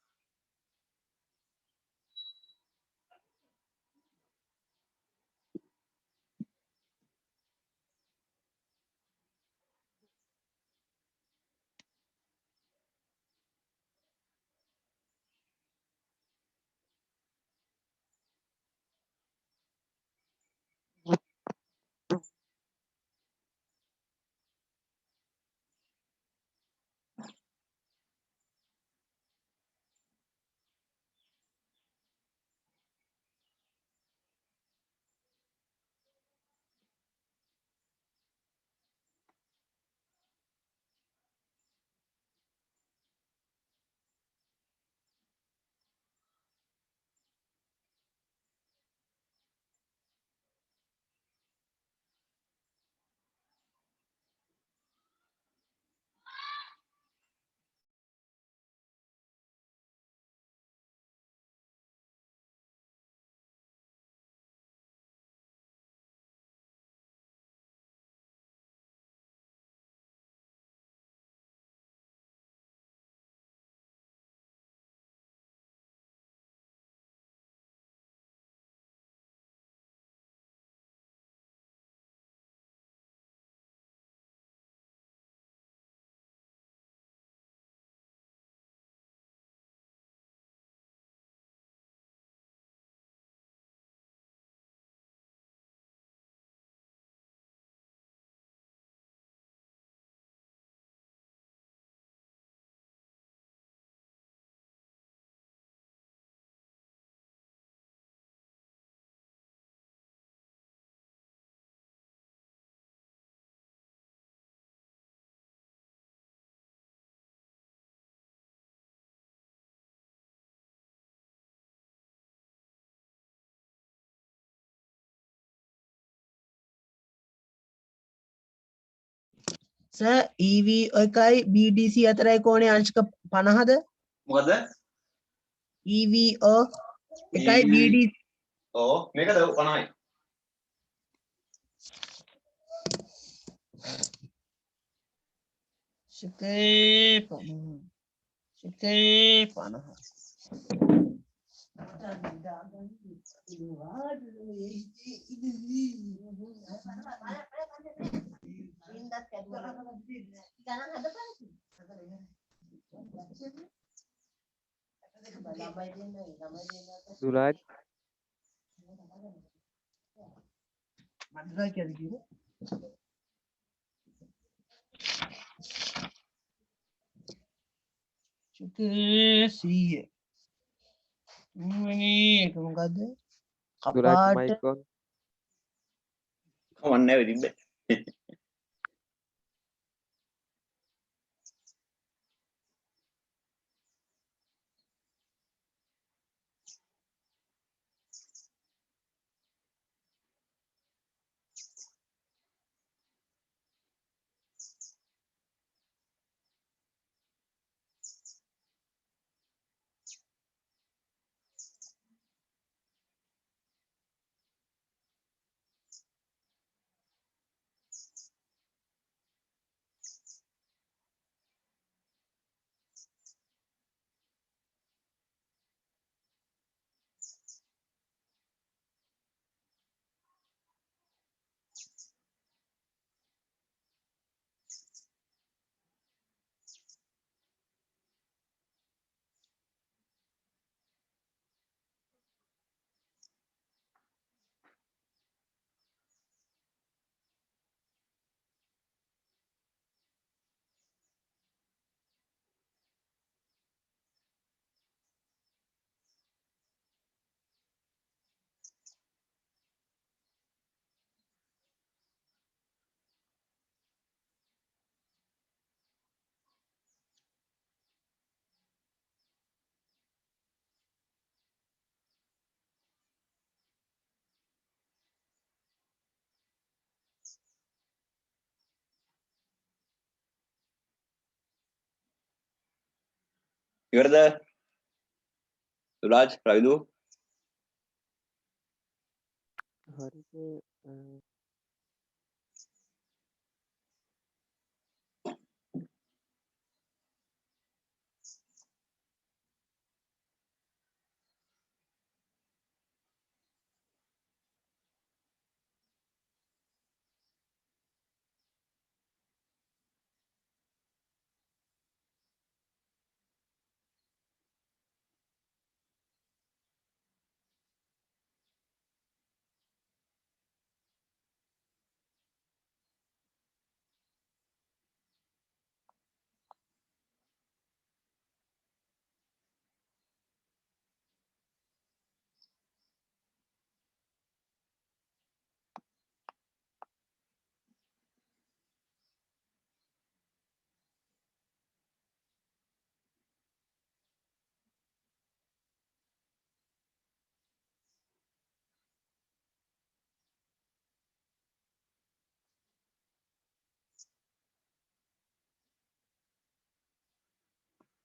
සර් EV එකයි BDC අතරයි කෝණේ අංශක 50ද?
මොකද
EVO එකයි
EV
BDC
ඕ මේකද 50යි
ශිකේ 50. ශිකේ 50.
දුරාජ්
මන්දරා කියද කිව්වේ? ශිකේ 100. එක මොකද්ද?
දුරාජ්
කපාට
මයික් ඔන්
කවන්නේ නැහැ ඉතින් ඉවරද දුරාජ් රවිදු
හරිද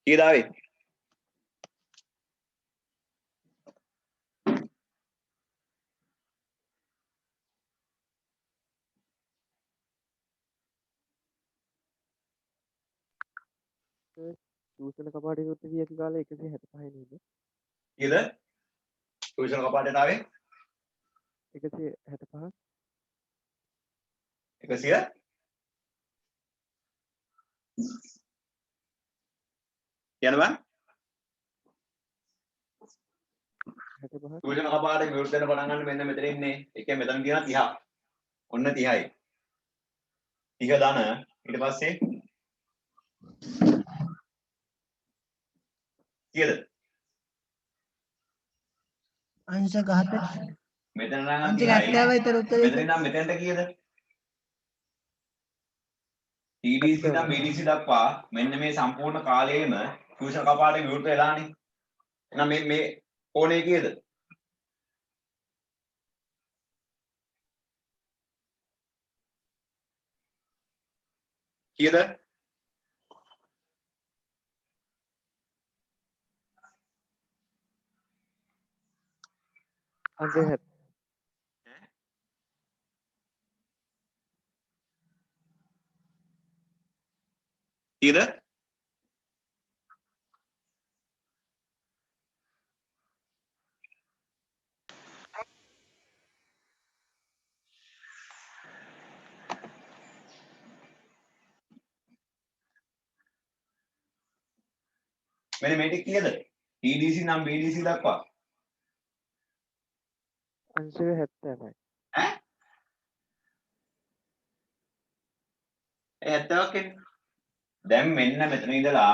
කීයද ආවේ
සූසන කපාටේ විරුද්ධ ගිය කාලේ 165 නේද?
කීයද ටියුෂන් කපාටට ආවේ
165
100 කියන්න බෑ
65
ටියුෂන් කපාටේ විරුද්ධ වෙන පටන් ගන්න මෙන්න මෙතන ඉන්නේ එකෙන් මෙතන කියනවා 30 ඔන්න 30යි 30 දාන ඊට පස්සේ කීයද
අංශක 7.
මෙතන නම්
අංශක
30යි
70 විතර උත්තරේ.
මෙතන ඉඳන් මෙතෙන්ට කීයද TDC ඉඳන් BDC දක්වා මෙන්න මේ සම්පූර්ණ කාලයේම ටියුෂන් කපාටේ විවෘත වෙලානේ එහෙනම් මේ කෝණය කීයද කීයද?
අංශක 70.
කීයද? මෙන්න මේ ටික කීයද? TDC නම් BDC දක්වා.
අංශක 70යි.
ඈ? ඒ 70ක් එන්නේ. දැන් මෙන්න මෙතන ඉඳලා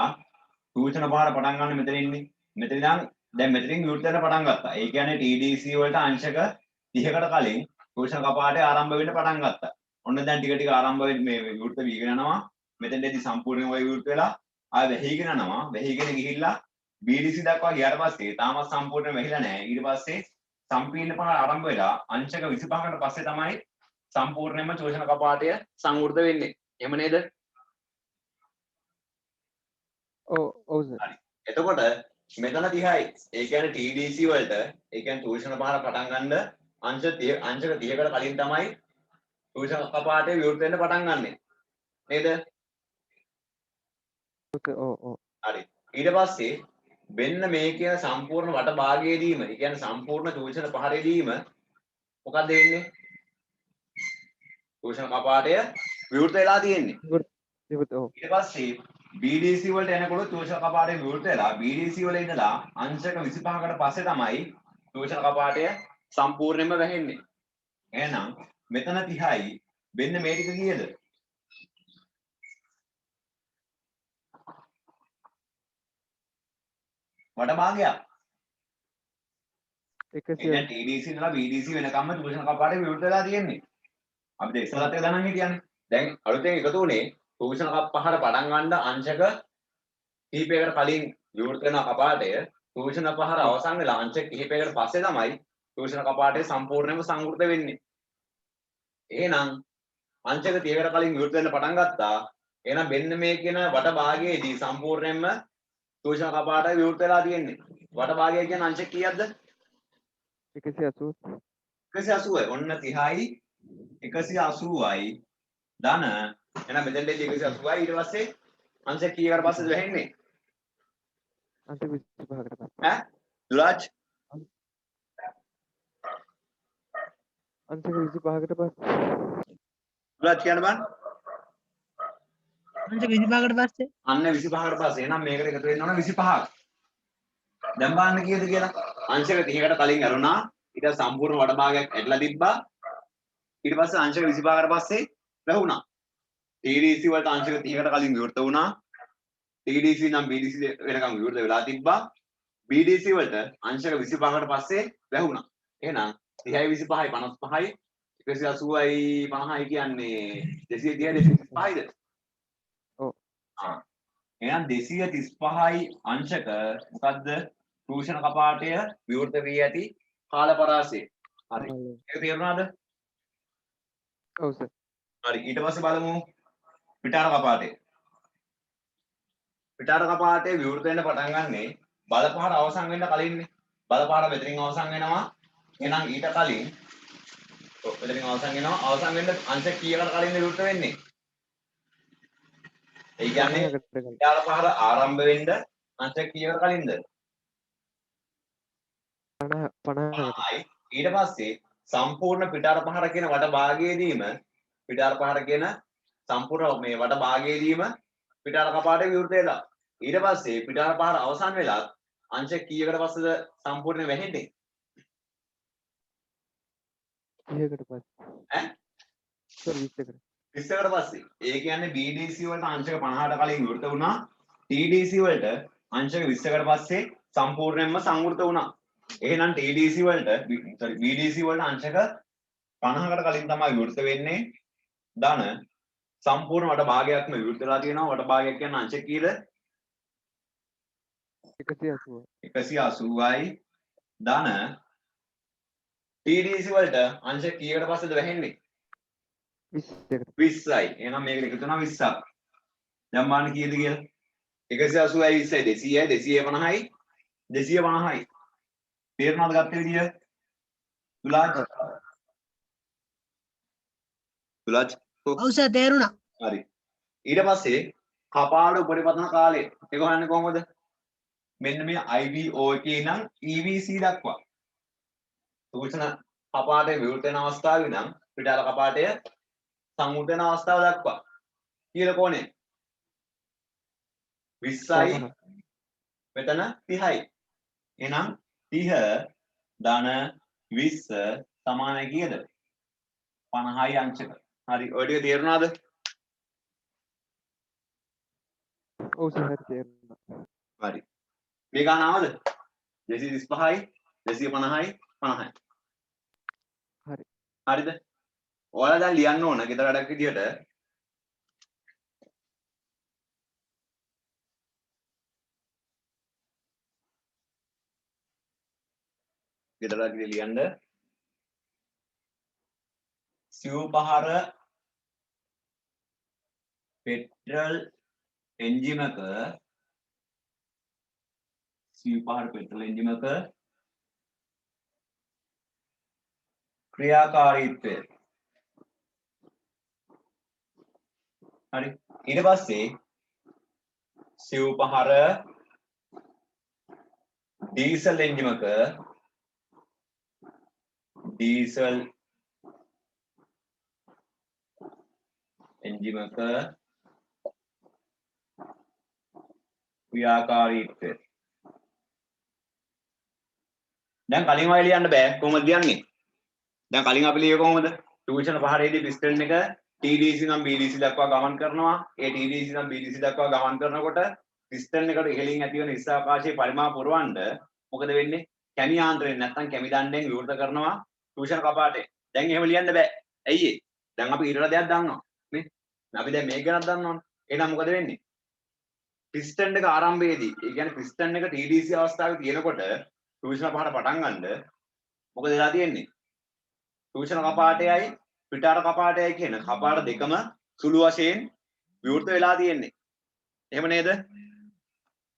සූචන පහර පටන් ගන්න මෙතන ඉන්නේ. මෙතන ඉඳන් දැන් මෙතනින් විවෘත වෙන්න පටන් ගත්තා. ඒ කියන්නේ TDC වලට අංශක 30කට කලින් සූචන කපාටේ ආරම්භ වෙන්න පටන් ගත්තා. ඔන්න දැන් ටික ටික ආරම්භ වෙන්නේ මේ විවෘත වීගෙන යනවා. මෙතෙන්දී සම්පූර්ණයෙන් ඔය විවෘත වෙලා ආය වැහිගෙන යනවා. වැහිගෙන ගිහිල්ලා BDC දක්වා ගියාට පස්සේ තාමත් සම්පූර්ණයෙන් වැහිලා නැහැ. ඊට පස්සේ සම්පීර්ණ පහර ආරම්භ වෙලා අංශක 25කට පස්සේ තමයි සම්පූර්ණයෙන්ම සූචන කපාටය සංවෘත වෙන්නේ. එහෙම නේද?
ඔව් සර්.
හරි. එතකොට මෙතන 30යි. ඒ කියන්නේ TDC වලට ඒ කියන්නේ සූචන පහර පටන් ගන්න අංශක 30කට කලින් තමයි සූචන කපාටේ විවෘත වෙන්න පටන් ගන්නෙ. නේද?
ඔව්.
හරි. ඊට පස්සේ වෙන්න මේ කියන සම්පූර්ණ වට භාගයේදීම ඒ කියන්නේ සම්පූර්ණ සූචන පහරේදීම මොකක්ද වෙන්නේ? සූචන කපාටය විවෘත වෙලා තියෙන්නේ.
ඔව්.
ඊට පස්සේ BDC වලට එනකොට සූචන කපාටය විවෘත වෙලා BDC වල ඉඳලා අංශක 25කට පස්සේ තමයි සූචන කපාටය සම්පූර්ණයෙන්ම වැහෙන්නේ. එහෙනම් මෙතන 30යි වෙන්න මේ ටික කීයද? වට භාගයක්.
100.
දැන් TDC ඉඳලා BDC වෙනකම්ම සූචන කපාටය විවෘත වෙලා තියෙන්නේ. අපි දැන් ඉස්සරහට එක ගණන් හිටියන්නේ. දැන් අලුතෙන් එකතු වුණේ සූචන පහර පටන් ගන්න අංශක කිහිපයකට කලින් විවෘත වෙන කපාටය සූචන පහර අවසන් වෙලා අංශක කිහිපයකට පස්සේ තමයි සූචන කපාටය සම්පූර්ණයෙන්ම සංවෘත වෙන්නේ. එහෙනම් අංශක 30කට කලින් විවෘත වෙන්න පටන් ගත්තා. එහෙනම් මෙන්න මේ කියන වට භාගයේදී සම්පූර්ණයෙන්ම සූචන කපාටය විවෘත වෙලා තියෙන්නේ. වට භාගය කියන්නේ අංශක කීයක්ද?
180.
180යි. ඔන්න 30යි 180යි ධන එහෙනම් මෙතෙන්දී 180යි ඊට පස්සේ අංශක කීයකට පස්සේද වෙන්නේ?
අංශක 25කට පස්සේ.
ඈ දුරාජ්
අංශක 25කට පස්සේ.
දුරාජ් කියන්න බෑ.
අංශක 25කට පස්සේ
අන්න 25කට පස්සේ එහෙනම් මේකට එකතු වෙන්න ඕන 25ක්. දැන් බලන්න කීයද කියලා. අංශක 30කට කලින් ඇරුණා. ඊට සම්පූර්ණ වට භාගයක් ඇදලා තිබ්බා. ඊට පස්සේ අංශක 25කට පස්සේ වැහුණා. TDC වලට අංශක 30කට කලින් විවෘත වුණා. TDC නම් BDC වෙනකම් විවෘත වෙලා තිබ්බා. BDC වලට අංශක 25කට පස්සේ වැහුණා. එහෙනම් 30යි 25යි 55යි 180යි 50යි කියන්නේ 230යි 235යිද?
ඔව්.
එහෙනම් 235යි අංශක මොකද්ද? සූචන කපාටය විවෘත වී ඇති කාල පරාසය. හරි. ඒක තේරුණාද?
ඔව් සර්.
හරි. ඊට පස්සේ බලමු පිටාර කපාටය. පිටාර කපාටේ විවෘත වෙන්න පටන් ගන්නේ බලපහර අවසන් වෙන්න කලින්නේ. බලපහර මෙතනින් අවසන් වෙනවා. එහෙනම් ඊට කලින් මෙතනින් අවසන් වෙනවා. අවසන් වෙන්න අංශක කීයකට කලින්ද විවෘත වෙන්නේ? ඒ කියන්නේ පිටාර පහර ආරම්භ වෙන්න අංශක කීයකට කලින්ද?
50කට.
ඊට පස්සේ සම්පූර්ණ පිටාර පහර කියන වට භාගයේදීම පිටාර පහර කියන සම්පූර්ණ මේ වට භාගයේදීම පිටාර කපාටේ විවෘත වෙලා ඊට පස්සේ පිටාර පහර අවසන් වෙලා අංශක කීයකට පස්සේද සම්පූර්ණ වෙහෙන්නේ?
30කට පස්සේ.
ඈ
සර් 20කට.
20කට පස්සේ. ඒ කියන්නේ BDC වලට අංශක 50කට කලින් විවෘත වුණා. TDC වලට අංශක 20කට පස්සේ සම්පූර්ණයෙන්ම සංවෘත වුණා. එහෙනම් TDC වලට BDC වලට අංශක 50කට කලින් තමයි විවෘත වෙන්නේ. ධන සම්පූර්ණ වට භාගයක්ම විවෘත වෙලා තියෙනවා. වට භාගයක් කියන්නේ අංශක කීයද?
180.
180යි ධන TDC වලට අංශක කීයකට පස්සේද වැහෙන්නේ?
20කට.
20යි. එහෙනම් මේකට එකතු වෙනවා 20ක්. දැන් මාන කීයද කියලා 180යි 20යි 250යි 250යි තේරුණාද ගත්ත විදිය තුලාජ්
ඔව් සර් තේරුණා.
හරි ඊට පස්සේ කපාඩු උපරිපතන කාලය ඒක හොයන්නේ කොහොමද මෙන්න මේ IVO එකේ ඉඳන් EVC දක්වා සූචන කපාටේ විවෘත වෙන අවස්ථාවේ ඉඳන් පිටාල කපාටය සංවෘත වෙන අවස්ථාව දක්වා කියලා කොනේ 20යි මෙතන 30යි එහෙනම් 30 ධන 20 සමානයි කීයද 50යි අංශක හරි ඔය ටික තේරුණාද
ඔව් සර් තේරුණා.
හරි මේ ගාන ආවද 235යි 250යි 50යි
හරි.
හරිද ඔයාලා දැන් ලියන්න ඕන ගෙදර වැඩක් විදියට ගෙදර වැඩක් විදියට ලියන්න සිව්පහර පෙට්‍රල් එන්ජිමක සිව්පහර පෙට්‍රල් එන්ජිමක ක්‍රියාකාරීත්වය හරි ඊට පස්සේ සිව්පහර ඩීසල් එන්ජිමක ඩීසල් එන්ජිමක ක්‍රියාකාරීත්වය දැන් කලින් වගේ ලියන්න බෑ කොහොමද ලියන්නේ දැන් කලින් අපි ලියුවේ කොහොමද ටියුෂන් පහරේදී පිස්ටන් එක TDC නම් BDC දක්වා ගමන් කරනවා ඒ TDC නම් BDC දක්වා ගමන් කරනකොට පිස්ටන් එකට ඉහළින් ඇති වෙන ඉස්ස ආකාශයේ පරිමාව පුරවන්න මොකද වෙන්නේ කැමි යාන්ත්‍රයෙන් නැත්නම් කැමි දණ්ඩෙන් විවෘත කරනවා ටියුෂන් කපාටේ දැන් එහෙම ලියන්න බෑ ඇයි ඒ දැන් අපි ඊටට දෙයක් දන්නවා නේ අපි දැන් මේක ගැනත් දන්නවනේ එහෙනම් මොකද වෙන්නේ පිස්ටන් එක ආරම්භයේදී ඒ කියන්නේ පිස්ටන් එක TDC අවස්ථාවේ තියෙනකොට ටියුෂන් පහර පටන් ගන්නද මොකද වෙලා තියෙන්නේ ටියුෂන් කපාටයයි පිටාර කපාටයයි කියන කපාට දෙකම සුළු වශයෙන් විවෘත වෙලා තියෙන්නේ එහෙම නේද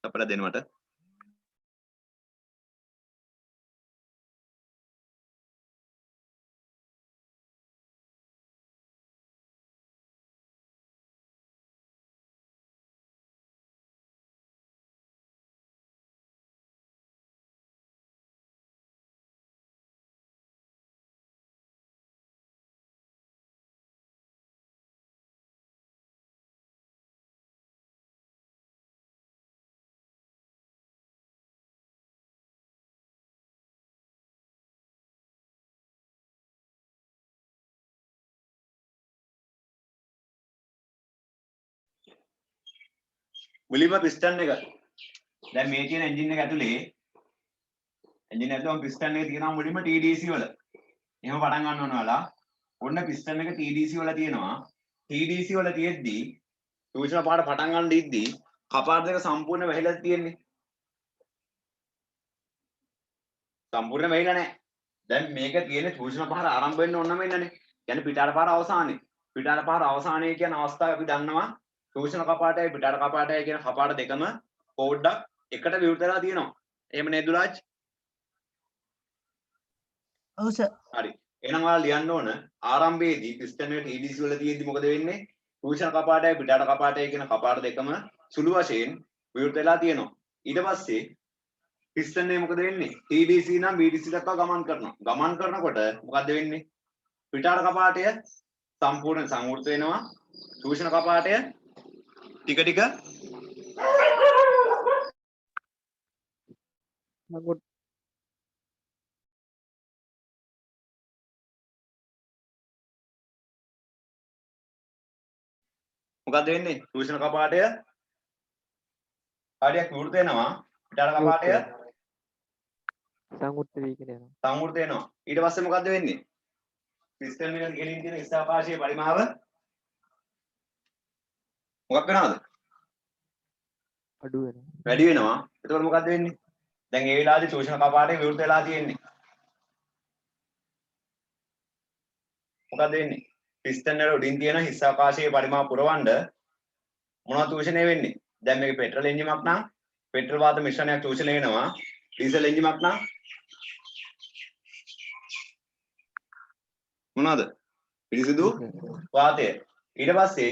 අපිට දෙනවට මුලින්ම පිස්ටන් එක දැන් මේ තියෙන එන්ජින් එක ඇතුලේ එන්ජින් ඇතුලේ පිස්ටන් එක තියෙනවා මුලින්ම TDC වල එහෙම පටන් ගන්න ඕන ඔයාලා ඔන්න පිස්ටන් එක TDC වල තියෙනවා TDC වල තියෙද්දි ටියුෂන් පාඩ පටන් ගන්න දීද්දි කපාට දෙක සම්පූර්ණ වැහිලා තියෙන්නේ සම්පූර්ණ වැහිලා නැහැ දැන් මේක තියෙන්නේ ටියුෂන් පාඩ ආරම්භ වෙන්න ඕනම ඉන්නනේ කියන්නේ පිටාර පාර අවසානයේ පිටාර පාර අවසානයේ කියන අවස්ථාව අපි දන්නවා ටියුෂන් කපාටයි පිටාර කපාටයි කියන කපාට දෙකම පොඩ්ඩක් එකට විවෘත වෙලා තියෙනවා එහෙම නේද දුලාජ්
ඔව් සර්.
හරි එහෙනම් ඔයාලා ලියන්න ඕන ආරම්භයේදී පිස්ටන් එක TDC වල තියෙද්දි මොකද වෙන්නේ ටියුෂන් කපාටයි පිටාර කපාටයි කියන කපාට දෙකම සුළු වශයෙන් විවෘත වෙලා තියෙනවා ඊට පස්සේ පිස්ටන් එක මොකද වෙන්නේ TDC නම් BDC දක්වා ගමන් කරනකොට මොකද්ද වෙන්නේ පිටාර කපාටය සම්පූර්ණ සංවෘත වෙනවා ටියුෂන් කපාටය ටික ටික
නමුත්
මොකද්ද වෙන්නේ ටියුෂන් කපාටය කාඩයක් විවෘත වෙනවා පිටාර කපාටය
සංවෘත වීගෙන යනවා.
සංවෘත වෙනවා ඊට පස්සේ මොකද්ද වෙන්නේ සිස්ටම් එකට ගෙලින් තියෙන ස්ථාපාශයේ පරිමාව මොකක් වෙනවද
අඩු වෙනවා.
වැඩි වෙනවා එතකොට මොකද්ද වෙන්නේ දැන් ඒ වෙලාවේදී ටියුෂන් කපාටේ විවෘත වෙලා තියෙන්නේ මොකද්ද වෙන්නේ පිස්ටන් වල උඩින් තියෙන හිස් ආකාශයේ පරිමාව පුරවන්න මොනවද චූෂණය වෙන්නේ? දැන් මේක පෙට්‍රල් එන්ජිමක් නම් පෙට්‍රල් වාත මිශ්‍රණයක් චූෂණය වෙනවා. ඩීසල් එන්ජිමක් නම් මොනවද? පිරිසිදු වාතය. ඊට පස්සේ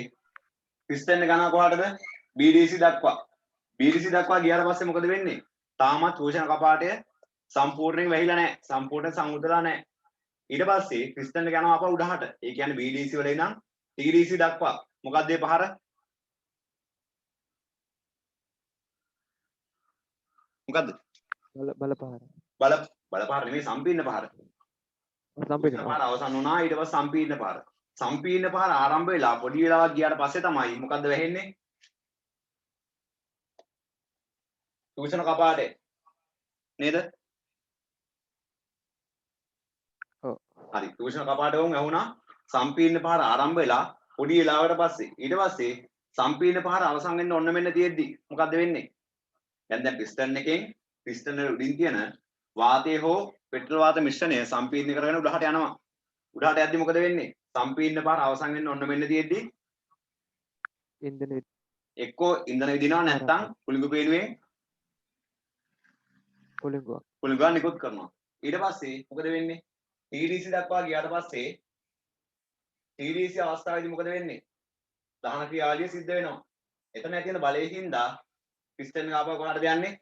පිස්ටන් එක යනවා කොහාටද? BDC දක්වා. BDC දක්වා ගියාට පස්සේ මොකද වෙන්නේ? තාමත් චූෂණ කපාටය සම්පූර්ණයෙන් වැහිලා නැහැ. සම්පූර්ණයෙන් සංවෘතලා නැහැ. ඊට පස්සේ පිස්ටන් එක යනවා අප උඩහට. ඒ කියන්නේ BDC වල ඉඳන් TDC දක්වා. මොකක්ද මේ පහර? මොකද්ද? බල පහර නෙමෙයි සම්පීර්ණ පහර. සම්පීර්ණ පහර අවසන් වුණා. ඊට පස්සේ සම්පීර්ණ පහර. සම්පීර්ණ පහර ආරම්භ වෙලා පොඩි වෙලාවක් ගියාට පස්සේ තමයි මොකද්ද වෙන්නේ? චූෂණ කපාටේ නේද?
ඔව්.
හරි. චූෂණ කපාටේ වුන් ඇහුණා. සම්පීර්ණ පහර ආරම්භ වෙලා පොඩි වෙලාවකට පස්සේ ඊට පස්සේ සම්පීර්ණ පහර අවසන් වෙන්න ඔන්න මෙන්න තියෙද්දි මොකද්ද වෙන්නේ? දැන් පිස්ටන් එකෙන් පිස්ටන් වල උඩින් තියෙන වාතය හෝ පෙට්‍රල් වාත මිශ්‍රණය සම්පීර්ණ කරගෙන උඩහට යනවා. උඩහට යද්දි මොකද වෙන්නේ? සම්පීර්ණ පහර අවසන් වෙන්න ඔන්න මෙන්න තියෙද්දි
ඉන්ධන
එක්කෝ ඉන්ධන විදිනවා නැත්නම් කුලිඟු පේනුවෙන් කුලිඟුවක් නිකුත් කරනවා. ඊට පස්සේ මොකද වෙන්නේ? TDC දක්වා ගියාට පස්සේ TDC අවස්ථාවේදී මොකද වෙන්නේ? දහන ක්‍රියාවලිය සිද්ධ වෙනවා. එතන ඇති වෙන බලයෙන් හින්දා පිස්ටන් එක ආපහු කොහාටද යන්නේ?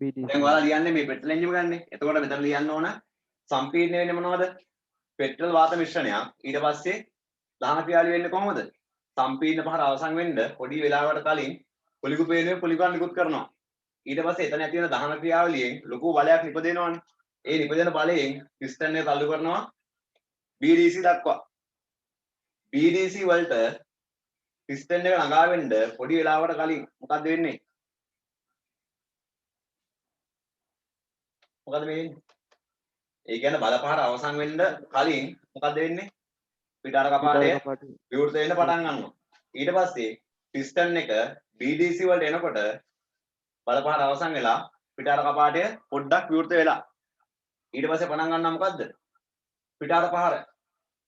දැන් ඔයාලා ලියන්නේ මේ පෙට්‍රල් එන්ජිම ගන්නෙ. එතකොට මෙතන ලියන්න ඕන සම්පීර්ණ වෙන්නේ මොනවද? පෙට්‍රල් වාත මිශ්‍රණයක්. ඊට පස්සේ දහන ක්‍රියාවලිය වෙන්නේ කොහොමද? සම්පීර්ණ පහර අවසන් වෙන්න පොඩි වෙලාවකට කලින් කුලිඟු පේනුවේ කුලිඟුවක් නිකුත් කරනවා. ඊට පස්සේ එතන ඇති වෙන දහන ක්‍රියාවලියෙන් ලොකු බලයක් නිපදෙනවානේ. ඒ නිපදෙන බලයෙන් පිස්ටන් එක තල්ලු කරනවා BDC දක්වා. BDC වලට පිස්ටන් එක ළඟා වෙන්න පොඩි වෙලාවකට කලින් මොකද්ද වෙන්නේ? මොකද මේ වෙන්නේ? ඒ කියන්නේ බලපහර අවසන් වෙන්න කලින් මොකද වෙන්නේ? පිටාර කපාටය විවෘත වෙන්න පටන් ගන්නවා. ඊට පස්සේ පිස්ටන් එක BDC වලට එනකොට බලපහර අවසන් වෙලා පිටාර කපාටය පොඩ්ඩක් විවෘත වෙලා. ඊට පස්සේ පටන් ගන්නවා මොකද්ද? පිටාර පහර.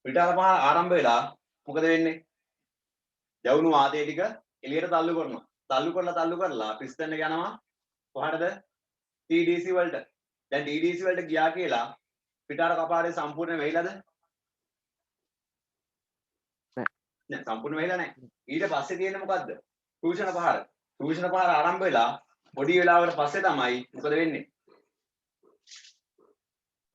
පිටාර පහර ආරම්භ වෙලා මොකද වෙන්නේ? දැවුණු වාතය ටික එළියට තල්ලු කරනවා. තල්ලු කරලා පිස්ටන් එක යනවා කොහටද? TDC වලට. දැන් TDC වලට ගියා කියලා පිටාර කපාටේ සම්පූර්ණ වෙයිලාද? නෑ සම්පූර්ණ වෙයිලා නෑ. ඊට පස්සේ තියෙන්නේ මොකද්ද? චූෂණ පහර. චූෂණ පහර ආරම්භ වෙලා පොඩි වෙලාවකට පස්සේ තමයි මොකද වෙන්නේ?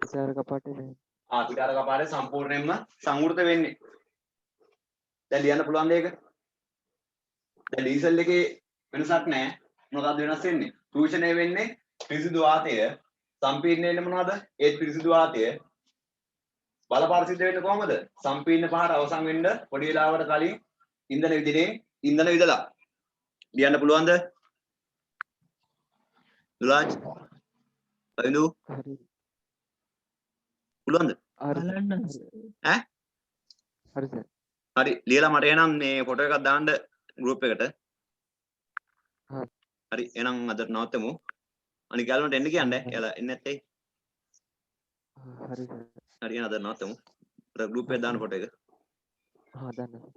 පිටාර කපාටේ නෑ.
පිටාර කපාටේ සම්පූර්ණයෙන්ම සංවෘත වෙන්නේ. දැන් ලියන්න පුළුවන් දෙයක. දැන් ඩීසල් එකේ වෙනසක් නෑ. මොකක්ද වෙනස් වෙන්නේ? චූෂණය වෙන්නේ පිරිසිදු වාතය. සම්පීර්ණ වෙන්නේ මොනවද? ඒත් පිරිසිදු වාතය. බලපාර සිද්ධ වෙන්නේ කොහොමද? සම්පීර්ණ පහර අවසන් වෙන්න පොඩි වෙලාවකට කලින් ඉන්ධන විදලා. ලියන්න පුළුවන්ද? දුලාජ් අයිනු
හරි.
පුළුවන්ද?
බලන්න
ඈ?
හරි සර්.
හරි ලියලා මට එහෙනම් මේ ෆොටෝ එකක් දාන්න ගෲප් එකට. හරි එහෙනම් අද නවත්තමු. අනික යාළුවන්ට එන්න කියන්න. එයාලා එන්නේ නැත්තේ.
හරි සර්.
හරි එහෙනම් අද නවත්තමු. ගෲප් එකේ දාන්න ෆොටෝ එක.
දාන්න.